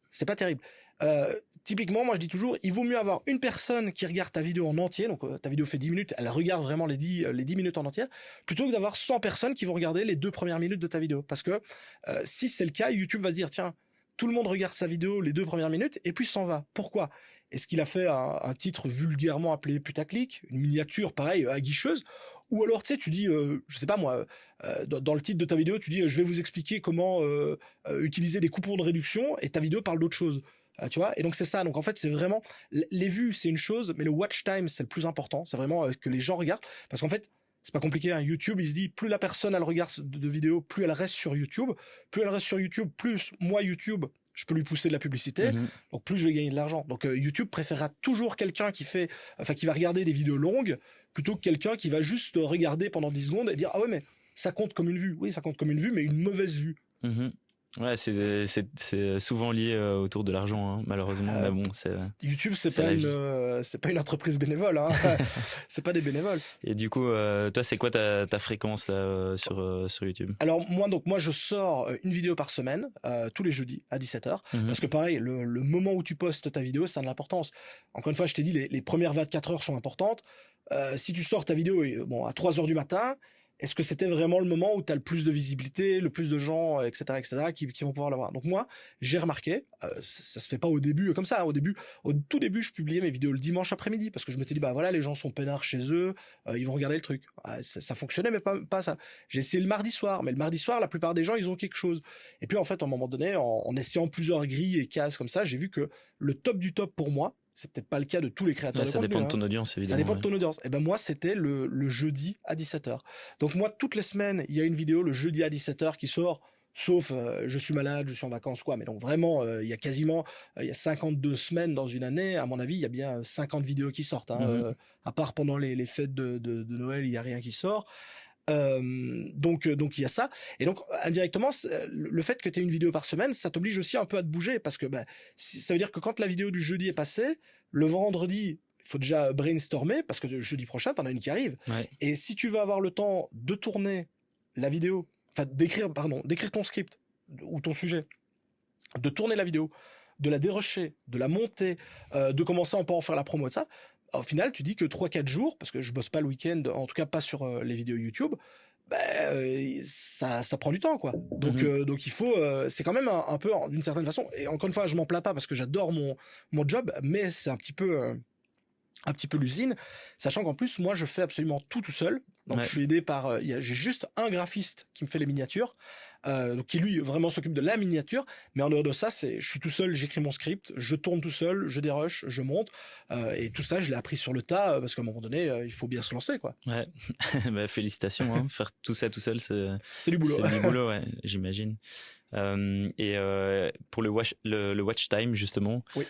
Typiquement, moi je dis toujours, il vaut mieux avoir une personne qui regarde ta vidéo en entier, donc ta vidéo fait 10 minutes, elle regarde vraiment les 10 minutes en entière, plutôt que d'avoir 100 personnes qui vont regarder les 2 premières minutes de ta vidéo. Parce que si c'est le cas, YouTube va se dire, tiens, tout le monde regarde sa vidéo les 2 premières minutes, et puis s'en va. Pourquoi ? Est-ce qu'il a fait un titre vulgairement appelé putaclic, une miniature pareil aguicheuse, ou alors tu sais, tu dis, je sais pas moi, dans le titre de ta vidéo, tu dis, je vais vous expliquer comment utiliser des coupons de réduction, et ta vidéo parle d'autre chose. Tu vois, et donc c'est ça. Donc en fait, c'est vraiment les vues, c'est une chose, mais le watch time, c'est le plus important. C'est vraiment que les gens regardent, parce qu'en fait, c'est pas compliqué. Hein. YouTube, il se dit, plus la personne elle regarde de vidéos, plus elle reste sur YouTube. Plus elle reste sur YouTube, plus moi YouTube, je peux lui pousser de la publicité, donc plus je vais gagner de l'argent. Donc YouTube préférera toujours quelqu'un qui va regarder des vidéos longues plutôt que quelqu'un qui va juste regarder pendant 10 secondes et dire ah ouais mais ça compte comme une vue. Oui, ça compte comme une vue, mais une mauvaise vue. Ouais, c'est souvent lié autour de l'argent, hein, malheureusement. Mais bon, YouTube, c'est pas une entreprise bénévole, hein. C'est pas des bénévoles. Et du coup, toi, c'est quoi ta fréquence sur YouTube? Alors moi, je sors une vidéo par semaine, tous les jeudis à 17h, parce que pareil, le moment où tu postes ta vidéo, ça a de l'importance. Encore une fois, je t'ai dit, les premières 24 heures sont importantes. Si tu sors ta vidéo à 3h du matin, est-ce que c'était vraiment le moment où tu as le plus de visibilité, le plus de gens, etc., qui vont pouvoir l'avoir? Donc moi, j'ai remarqué, ça se fait pas au début comme ça. Au tout début, je publiais mes vidéos le dimanche après-midi parce que je m'étais dit, bah voilà, les gens sont peinards chez eux, ils vont regarder le truc. Ça fonctionnait, mais pas ça. J'ai essayé le mardi soir, mais le mardi soir, la plupart des gens, ils ont quelque chose. Et puis en fait, à un moment donné, en essayant plusieurs grilles et cases comme ça, j'ai vu que le top du top pour moi, c'est peut-être pas le cas de tous les créateurs de contenu. Ça dépend de ton audience, évidemment. Ça dépend de ton audience. Et ben moi, c'était le jeudi à 17h. Donc moi, toutes les semaines, il y a une vidéo le jeudi à 17h qui sort, sauf je suis malade, je suis en vacances, quoi. Mais donc vraiment, il y a 52 semaines dans une année. À mon avis, il y a bien 50 vidéos qui sortent. Hein. À part pendant les fêtes de Noël, il y a rien qui sort. Donc il y a ça, et donc indirectement le fait que tu aies une vidéo par semaine, ça t'oblige aussi un peu à te bouger, parce que ça veut dire que quand la vidéo du jeudi est passée, le vendredi il faut déjà brainstormer, parce que jeudi prochain t'en as une qui arrive, et si tu veux avoir le temps de tourner la vidéo, enfin d'écrire ton script ou ton sujet, de tourner la vidéo, de la dérusher, de la monter, de commencer un peu à en faire la promo de ça, au final, tu dis que 3-4 jours, parce que je bosse pas le week-end, en tout cas pas sur les vidéos YouTube, ça prend du temps, quoi. Donc il faut, c'est quand même un peu d'une certaine façon, et encore une fois, je m'en plains pas parce que j'adore mon job, mais c'est un petit peu l'usine, sachant qu'en plus, moi, je fais absolument tout seul. Donc je suis aidé par, j'ai juste un graphiste qui me fait les miniatures, donc qui lui vraiment s'occupe de la miniature, mais en dehors de ça, je suis tout seul, j'écris mon script, je tourne tout seul, je dérush, je monte, et tout ça je l'ai appris sur le tas, parce qu'à un moment donné, il faut bien se lancer, quoi. Ouais, bah, félicitations, hein. Faire tout ça tout seul, c'est du boulot. C'est du boulot, ouais, j'imagine. Pour le watch time justement, oui.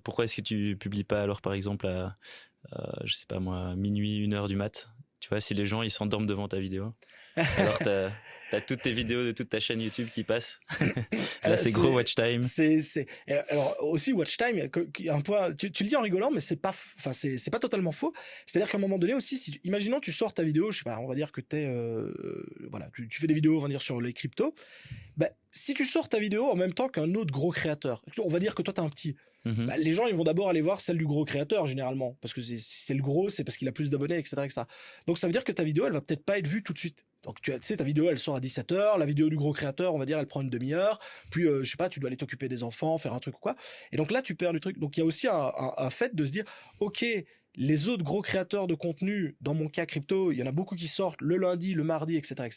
Pourquoi est-ce que tu publies pas alors par exemple à je sais pas moi, minuit, 1h du mat? Tu vois, si les gens ils s'endorment devant ta vidéo, alors t'as toutes tes vidéos de toute ta chaîne YouTube qui passent. Là, c'est gros watch time. Alors aussi watch time, un point, tu le dis en rigolant, mais c'est pas totalement faux. C'est-à-dire qu'à un moment donné aussi, imaginons tu sors ta vidéo, je sais pas, on va dire que voilà, tu fais des vidéos, on va dire sur les cryptos. Bah, si tu sors ta vidéo en même temps qu'un autre gros créateur, on va dire que toi t'as un petit. Bah, les gens ils vont d'abord aller voir celle du gros créateur généralement, parce que c'est le gros, c'est parce qu'il a plus d'abonnés, etc. Donc ça veut dire que ta vidéo elle va peut-être pas être vue tout de suite. Donc tu sais, ta vidéo elle sort à 17h, la vidéo du gros créateur on va dire elle prend une demi-heure, puis je sais pas, tu dois aller t'occuper des enfants, faire un truc ou quoi, et donc là tu perds le truc. Donc il y a aussi un fait de se dire ok, les autres gros créateurs de contenu, dans mon cas crypto, il y en a beaucoup qui sortent le lundi, le mardi, etc.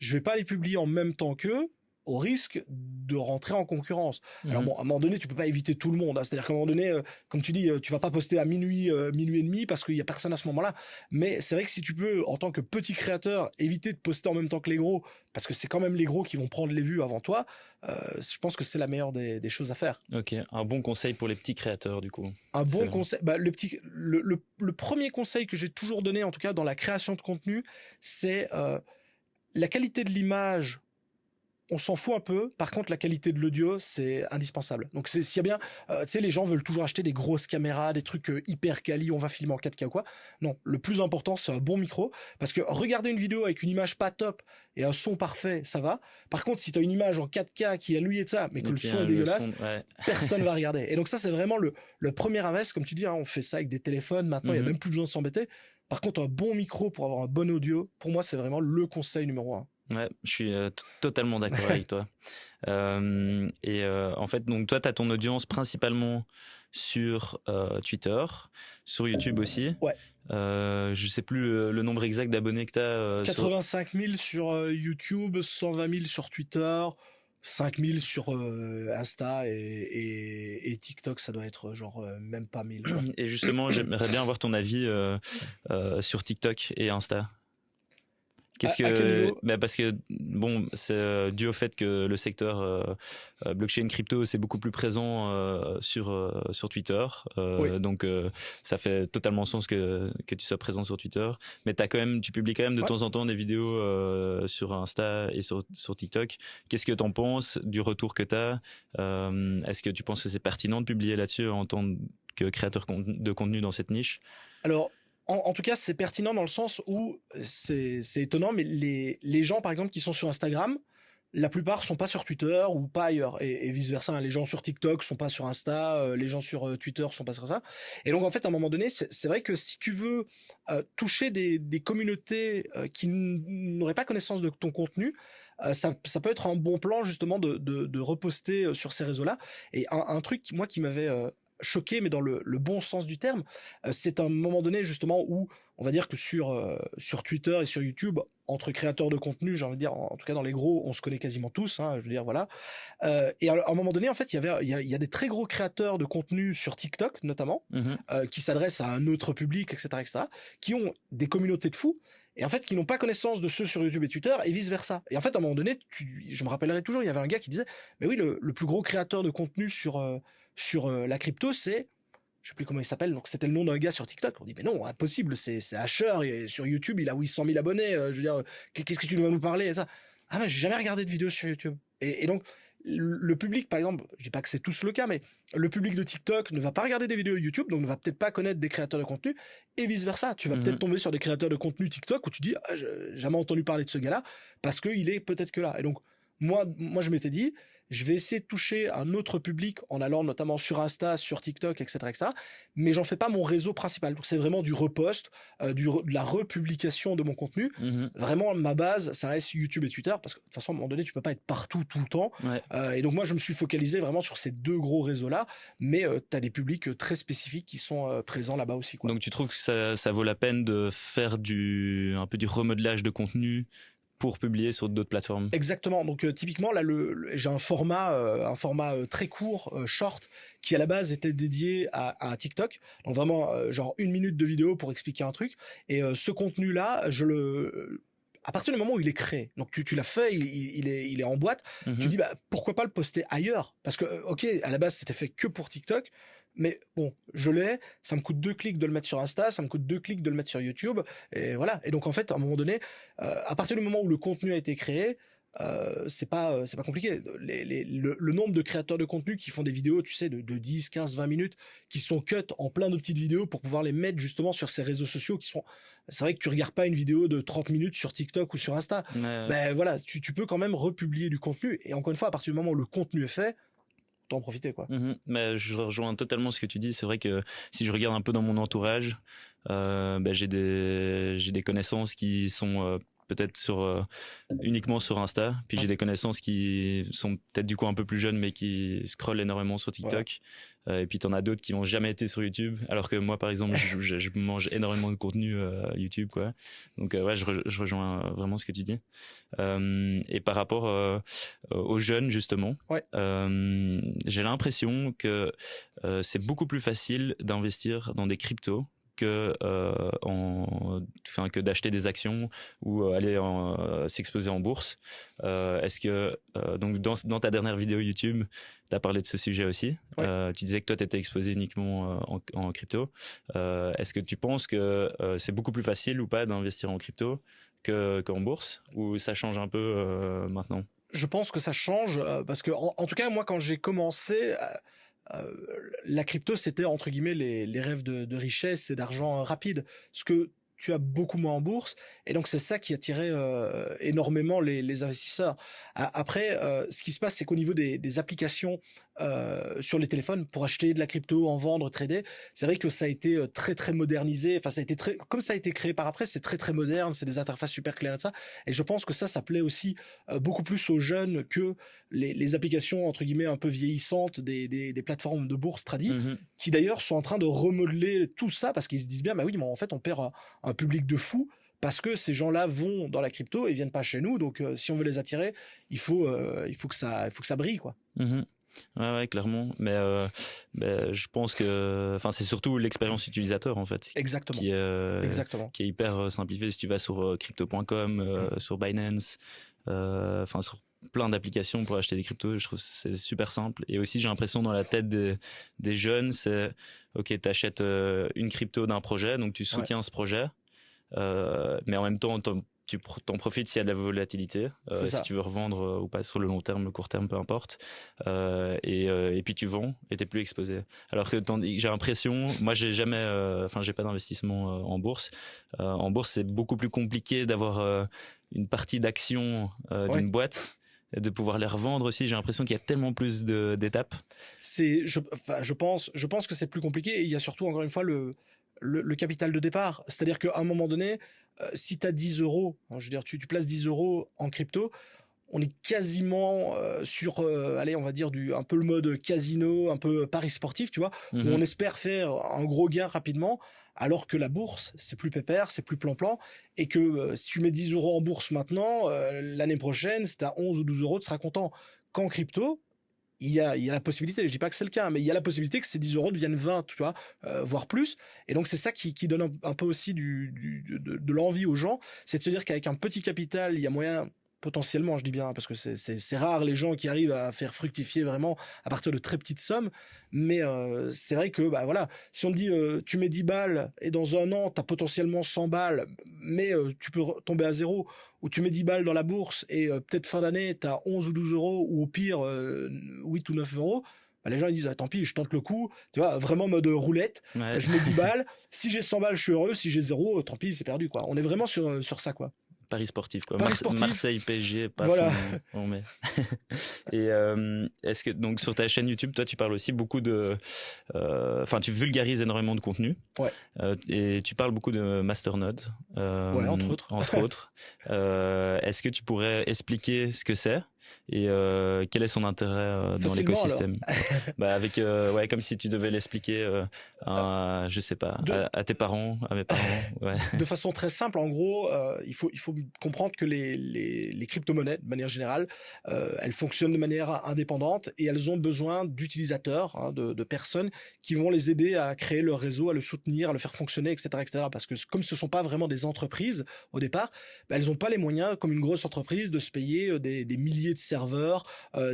Je vais pas les publier en même temps qu'eux, au risque de rentrer en concurrence. Alors bon, à un moment donné, tu peux pas éviter tout le monde, hein. C'est-à-dire qu'à un moment donné, comme tu dis, tu vas pas poster à minuit, minuit et demi parce qu'il y a personne à ce moment-là. Mais c'est vrai que si tu peux, en tant que petit créateur, éviter de poster en même temps que les gros, parce que c'est quand même les gros qui vont prendre les vues avant toi, je pense que c'est la meilleure des choses à faire. Ok, un bon conseil pour les petits créateurs du coup. Un bon conseil, bah, le premier conseil que j'ai toujours donné, en tout cas dans la création de contenu, c'est la qualité de l'image. On s'en fout un peu. Par contre, la qualité de l'audio, c'est indispensable. Donc, s'il y a bien, tu sais, les gens veulent toujours acheter des grosses caméras, des trucs hyper quali, on va filmer en 4K ou quoi. Non, le plus important, c'est un bon micro. Parce que regarder une vidéo avec une image pas top et un son parfait, ça va. Par contre, si tu as une image en 4K qui est lui et de ça, mais que le son est dégueulasse, personne va regarder. Et donc ça, c'est vraiment le premier invest. Comme tu dis, hein, on fait ça avec des téléphones. Maintenant, il n'y a même plus besoin de s'embêter. Par contre, un bon micro pour avoir un bon audio, pour moi, c'est vraiment le conseil numéro 1. Ouais, je suis totalement d'accord avec toi. En fait, donc toi, tu as ton audience principalement sur Twitter, sur YouTube aussi. Ouais. Je sais plus le nombre exact d'abonnés que tu as. 85 000 sur YouTube, 120 000 sur Twitter, 5 000 sur Insta et TikTok, ça doit être genre même pas 1000. Et justement, j'aimerais bien avoir ton avis sur TikTok et Insta. Qu'est-ce que parce que bon, c'est dû au fait que le secteur blockchain crypto c'est beaucoup plus présent sur Twitter, oui. Donc ça fait totalement sens que tu sois présent sur Twitter, mais tu publies quand même de temps en temps des vidéos sur Insta et sur TikTok. Qu'est-ce que t'en penses du retour que t'as? Est-ce que tu penses que c'est pertinent de publier là-dessus en tant que créateur de contenu dans cette niche? Alors en tout cas, c'est pertinent dans le sens où c'est étonnant, mais les gens, par exemple, qui sont sur Instagram, la plupart sont pas sur Twitter ou pas ailleurs, et vice versa. Les gens sur TikTok sont pas sur Insta, les gens sur Twitter sont pas sur ça. Et donc en fait, à un moment donné, c'est vrai que si tu veux toucher des communautés qui n'auraient pas connaissance de ton contenu, ça peut être un bon plan justement de reposter sur ces réseaux-là. Et un truc moi qui m'avait choqué, mais dans le bon sens du terme, c'est un moment donné justement où on va dire que sur Twitter et sur YouTube, entre créateurs de contenu, j'ai envie de dire, en tout cas dans les gros, on se connaît quasiment tous, hein, je veux dire, voilà. Et à un moment donné, en fait, il y a des très gros créateurs de contenu sur TikTok notamment, qui s'adressent à un autre public, etc., qui ont des communautés de fous, et en fait qui n'ont pas connaissance de ceux sur YouTube et Twitter, et vice versa. Et en fait, à un moment donné, je me rappellerai toujours, il y avait un gars qui disait, mais oui, le plus gros créateur de contenu sur la crypto, c'est, je sais plus comment il s'appelle, donc c'était le nom d'un gars sur TikTok. On dit, mais non, impossible, c'est Asher, et sur YouTube, il a 800 000 abonnés, je veux dire, qu'est-ce que tu vas nous parler, et ça? Ah, mais j'ai jamais regardé de vidéo sur YouTube. Et donc, le public, par exemple, je dis pas que c'est tous le cas, mais le public de TikTok ne va pas regarder des vidéos YouTube, donc ne va peut-être pas connaître des créateurs de contenu, et vice versa. Tu vas peut-être tomber sur des créateurs de contenu TikTok où tu dis, ah, j'ai jamais entendu parler de ce gars-là, parce qu'il est peut-être que là. Et donc, moi, je m'étais dit, je vais essayer de toucher un autre public en allant notamment sur Insta, sur TikTok, etc., mais j'en fais pas mon réseau principal. Donc c'est vraiment du repost, de la republication de mon contenu. Vraiment, ma base, ça reste YouTube et Twitter, parce que de toute façon, à un moment donné, tu peux pas être partout tout le temps. Ouais. Et donc moi, je me suis focalisé vraiment sur ces 2 gros réseaux-là, mais tu as des publics très spécifiques qui sont présents là-bas aussi, quoi. Donc tu trouves que ça vaut la peine de faire un peu du remodelage de contenu pour publier sur d'autres plateformes? Exactement. Donc typiquement là, j'ai un format très court, short, qui à la base était dédié à TikTok. Donc vraiment genre 1 minute de vidéo pour expliquer un truc. Et ce contenu-là, à partir du moment où il est créé, donc tu l'as fait, il est en boîte, tu dis bah pourquoi pas le poster ailleurs? Parce que ok, à la base c'était fait que pour TikTok. Mais bon, ça me coûte 2 clics de le mettre sur Insta, ça me coûte 2 clics de le mettre sur YouTube, et voilà. Et donc en fait, à un moment donné, à partir du moment où le contenu a été créé, c'est pas compliqué. Le nombre de créateurs de contenu qui font des vidéos, tu sais, de 10, 15, 20 minutes, qui sont cut en plein de petites vidéos pour pouvoir les mettre justement sur ces réseaux sociaux c'est vrai que tu regardes pas une vidéo de 30 minutes sur TikTok ou sur Insta. Ben voilà, tu peux quand même republier du contenu. Et encore une fois, à partir du moment où le contenu est fait, en profiter, quoi. Mais je rejoins totalement ce que tu dis. C'est vrai que si je regarde un peu dans mon entourage, j'ai des connaissances qui sont peut-être uniquement sur Insta, puis j'ai des connaissances qui sont peut-être du coup un peu plus jeunes mais qui scrollent énormément sur TikTok. Et puis t'en as d'autres qui n'ont jamais été sur YouTube, alors que moi par exemple je mange énormément de contenu YouTube, quoi. Donc je rejoins vraiment ce que tu dis. Et par rapport aux jeunes justement, j'ai l'impression que c'est beaucoup plus facile d'investir dans des cryptos que d'acheter des actions ou aller s'exposer en bourse. Est-ce que donc dans ta dernière vidéo YouTube, tu as parlé de ce sujet aussi. Tu disais que toi tu étais exposé uniquement en crypto. Est-ce que tu penses que c'est beaucoup plus facile ou pas d'investir en crypto qu'en bourse, ou ça change un peu maintenant? Je pense que ça change parce que en tout cas moi quand j'ai commencé, la crypto, c'était entre guillemets les rêves de richesse et d'argent rapide, ce que tu as beaucoup moins en bourse, et donc c'est ça qui attirait énormément les investisseurs. Après, ce qui se passe, c'est qu'au niveau des applications sur les téléphones pour acheter de la crypto, en vendre, trader, c'est vrai que ça a été très très modernisé. Enfin, ça a été comme ça a été créé par après, c'est très très moderne, c'est des interfaces super claires et ça. Et je pense que ça plaît aussi beaucoup plus aux jeunes que les applications entre guillemets un peu vieillissantes des plateformes de bourse tradie, qui d'ailleurs sont en train de remodeler tout ça parce qu'ils se disent bien, bah oui, mais en fait on perd un public de fous, parce que ces gens-là vont dans la crypto et viennent pas chez nous. Donc si on veut les attirer, il faut que ça brille, quoi. Ouais, clairement. Mais je pense que, enfin, c'est surtout l'expérience utilisateur en fait. Exactement. Qui est hyper simplifiée. Si tu vas sur crypto.com, sur Binance, enfin sur plein d'applications pour acheter des cryptos, je trouve que c'est super simple. Et aussi, j'ai l'impression dans la tête des jeunes, c'est ok, t'achètes une crypto d'un projet, donc tu soutiens ce projet, mais en même temps tu t'en profites s'il y a de la volatilité, si tu veux revendre ou pas sur le long terme, le court terme, peu importe, et puis tu vends et t'es plus exposé. Alors que j'ai l'impression, moi j'ai pas d'investissement en bourse. En bourse, c'est beaucoup plus compliqué d'avoir une partie d'actions d'une boîte, et de pouvoir les revendre aussi. J'ai l'impression qu'il y a tellement plus d'étapes. Je pense que c'est plus compliqué, et il y a surtout encore une fois le capital de départ. C'est-à-dire qu'à un moment donné, si tu as 10 €, hein, je veux dire, tu places 10 € en crypto, on est quasiment sur, allez, on va dire un peu le mode casino, un peu paris sportif, tu vois, où on espère faire un gros gain rapidement, alors que la bourse, c'est plus pépère, c'est plus plan-plan, et que si tu mets 10 € en bourse maintenant, l'année prochaine, si tu as 11 ou 12 €, tu seras content. Qu'en crypto, il y a la possibilité, je dis pas que c'est le cas, mais il y a la possibilité que ces 10 € deviennent 20, tu vois, voire plus. Et donc c'est ça qui donne un peu aussi de l'envie aux gens, c'est de se dire qu'avec un petit capital, il y a moyen, potentiellement, je dis bien, parce que c'est rare les gens qui arrivent à faire fructifier vraiment à partir de très petites sommes, mais c'est vrai que bah voilà, si on te dit tu mets 10 balles et dans un an t'as potentiellement 100 balles, mais tu peux tomber à zéro, ou tu mets 10 balles dans la bourse et peut-être fin d'année t'as 11 ou 12 €, ou au pire 8 ou 9 €, bah les gens ils disent tant pis, je tente le coup, tu vois, vraiment mode roulette. Je mets 10 balles, si j'ai 100 balles je suis heureux, si j'ai zéro, tant pis, c'est perdu, quoi. On est vraiment sur ça, quoi. Paris sportif, quoi. Paris sportif. Marseille, PSG, pas Voilà. mais... Et est-ce que, donc, sur ta chaîne YouTube, toi, tu parles aussi beaucoup enfin, tu vulgarises énormément de contenu. Ouais. Et tu parles beaucoup de Masternode. Ouais, entre autres. Entre autres. Est-ce que tu pourrais expliquer ce que c'est et quel est son intérêt dans l'écosystème? Avec comme si tu devais l'expliquer je sais pas, à tes parents, à mes parents. Ouais. De façon très simple, en gros, il faut comprendre que les crypto-monnaies, de manière générale, elles fonctionnent de manière indépendante et elles ont besoin d'utilisateurs, hein, de personnes qui vont les aider à créer leur réseau, à le soutenir, à le faire fonctionner, etc., etc. Parce que comme ce sont pas vraiment des entreprises au départ, elles n'ont pas les moyens, comme une grosse entreprise, de se payer des milliers de serveurs,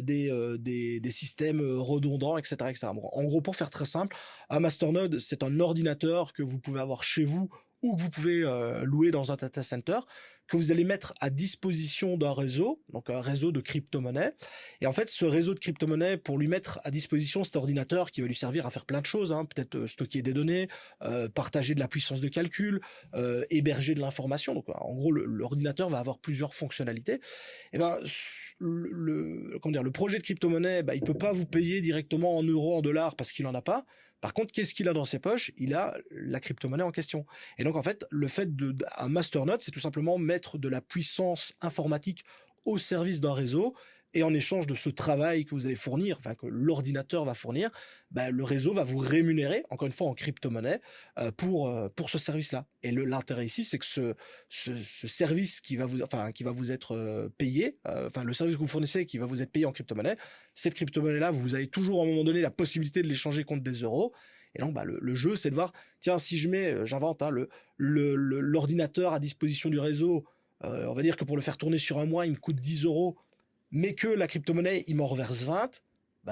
des systèmes redondants, etc., etc. Bon, en gros, pour faire très simple, un masternode, c'est un ordinateur que vous pouvez avoir chez vous ou que vous pouvez louer dans un data center, que vous allez mettre à disposition d'un réseau, donc un réseau de crypto-monnaies. Et en fait, ce réseau de crypto-monnaies, pour lui mettre à disposition cet ordinateur qui va lui servir à faire plein de choses, hein, peut-être stocker des données, partager de la puissance de calcul, héberger de l'information. Donc, en gros, l'ordinateur va avoir plusieurs fonctionnalités. Et ben, le projet de crypto-monnaie, il peut pas vous payer directement en euros, en dollars, parce qu'il en a pas. Par contre, qu'est-ce qu'il a dans ses poches? Il a la crypto-monnaie en question. Et donc, en fait, le fait un masternode, c'est tout simplement mettre de la puissance informatique au service d'un réseau. Et en échange de ce travail que vous allez fournir, enfin que l'ordinateur va fournir, le réseau va vous rémunérer, encore une fois en crypto-monnaie, pour ce service-là. Et l'intérêt ici, c'est que ce service qui va vous être payé, le service que vous fournissez qui va vous être payé en crypto-monnaie, cette crypto-monnaie-là, vous avez toujours à un moment donné la possibilité de l'échanger contre des euros. Et donc, le jeu, c'est de voir, tiens, si je mets, j'invente, hein, l'ordinateur à disposition du réseau, on va dire que pour le faire tourner sur un mois, il me coûte 10 euros, mais que la crypto-monnaie, il m'en reverse 20,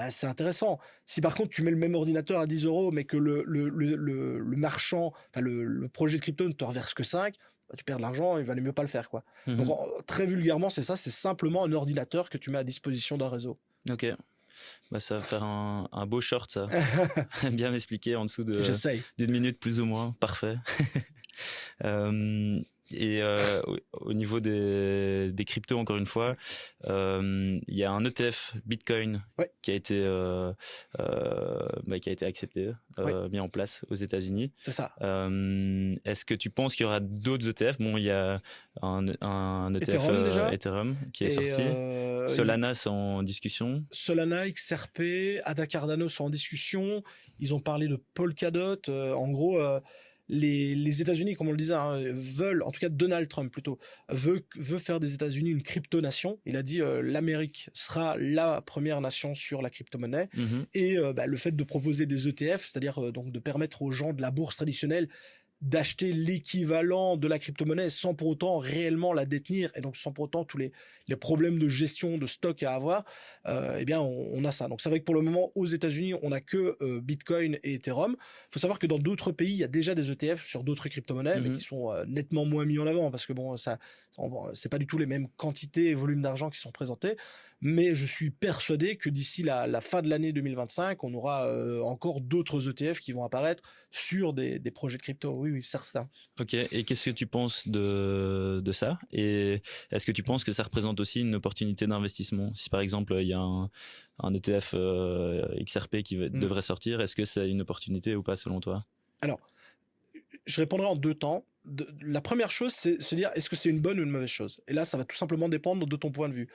c'est intéressant. Si par contre, tu mets le même ordinateur à 10 euros, mais que le marchand, le projet de crypto ne te reverse que 5, tu perds de l'argent, il valait mieux pas le faire, quoi. Mm-hmm. Donc, très vulgairement, c'est ça, c'est simplement un ordinateur que tu mets à disposition d'un réseau. Ok. Ça va faire un beau short, ça. Bien expliqué en dessous d'une minute plus ou moins. Parfait. Et au niveau des cryptos, encore une fois, il y a un ETF Bitcoin qui a été accepté, mis en place aux États-Unis. C'est ça. Est-ce que tu penses qu'il y aura d'autres ETF? Bon, il y a un ETF Ethereum qui est sorti. Solana, c'est en discussion. Solana, XRP, ADA Cardano sont en discussion. Ils ont parlé de Polkadot. En gros, les États-Unis, comme on le disait, veulent, en tout cas Donald Trump plutôt, veut faire des États-Unis une crypto-nation. Il a dit l'Amérique sera la première nation sur la crypto-monnaie. Mm-hmm. Et le fait de proposer des ETF, c'est-à-dire donc de permettre aux gens de la bourse traditionnelle d'acheter l'équivalent de la crypto-monnaie sans pour autant réellement la détenir et donc sans pour autant tous les problèmes de gestion de stock à avoir, on a ça. Donc c'est vrai que pour le moment aux États-Unis on n'a que Bitcoin et Ethereum. Il faut savoir que dans d'autres pays il y a déjà des ETF sur d'autres crypto-monnaies, mais qui sont nettement moins mis en avant parce que c'est pas du tout les mêmes quantités et volumes d'argent qui sont présentés. Mais je suis persuadé que d'ici la fin de l'année 2025, on aura encore d'autres ETF qui vont apparaître sur des projets de crypto. Oui, certain. Ok, et qu'est-ce que tu penses de ça? Et est-ce que tu penses que ça représente aussi une opportunité d'investissement? Si par exemple il y a un ETF XRP qui devrait sortir, est-ce que c'est une opportunité ou pas selon toi? Alors, je répondrai en deux temps. La première chose, c'est se dire est-ce que c'est une bonne ou une mauvaise chose? Et là, ça va tout simplement dépendre de ton point de vue.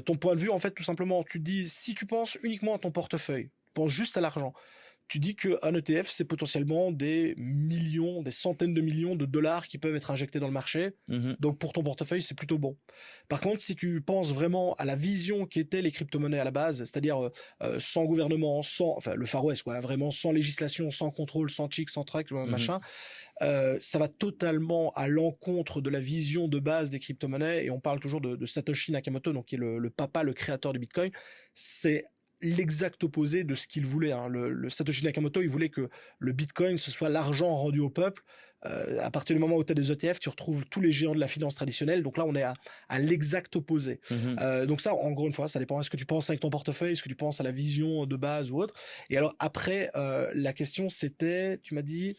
Ton point de vue, en fait, tout simplement, tu te dis, si tu penses uniquement à ton portefeuille, pense juste à l'argent, tu dis qu'un ETF, c'est potentiellement des millions, des centaines de millions de dollars qui peuvent être injectés dans le marché. Mm-hmm. Donc, pour ton portefeuille, c'est plutôt bon. Par contre, si tu penses vraiment à la vision qu'étaient les crypto-monnaies à la base, c'est-à-dire sans gouvernement, le Far West, vraiment sans législation, sans contrôle, sans chic, sans track, machin, ça va totalement à l'encontre de la vision de base des crypto-monnaies. Et on parle toujours de Satoshi Nakamoto, donc qui est le papa, le créateur du Bitcoin. C'est l'exact opposé de ce qu'il voulait. Le Satoshi Nakamoto, il voulait que le Bitcoin, ce soit l'argent rendu au peuple, À partir du moment où tu as des ETF, tu retrouves tous les géants de la finance traditionnelle. Donc là, on est à l'exact opposé. Donc ça, encore une fois, ça dépend. Est-ce que tu penses avec ton portefeuille? Est-ce que tu penses à la vision de base ou autre? Et alors après, la question c'était, tu m'as dit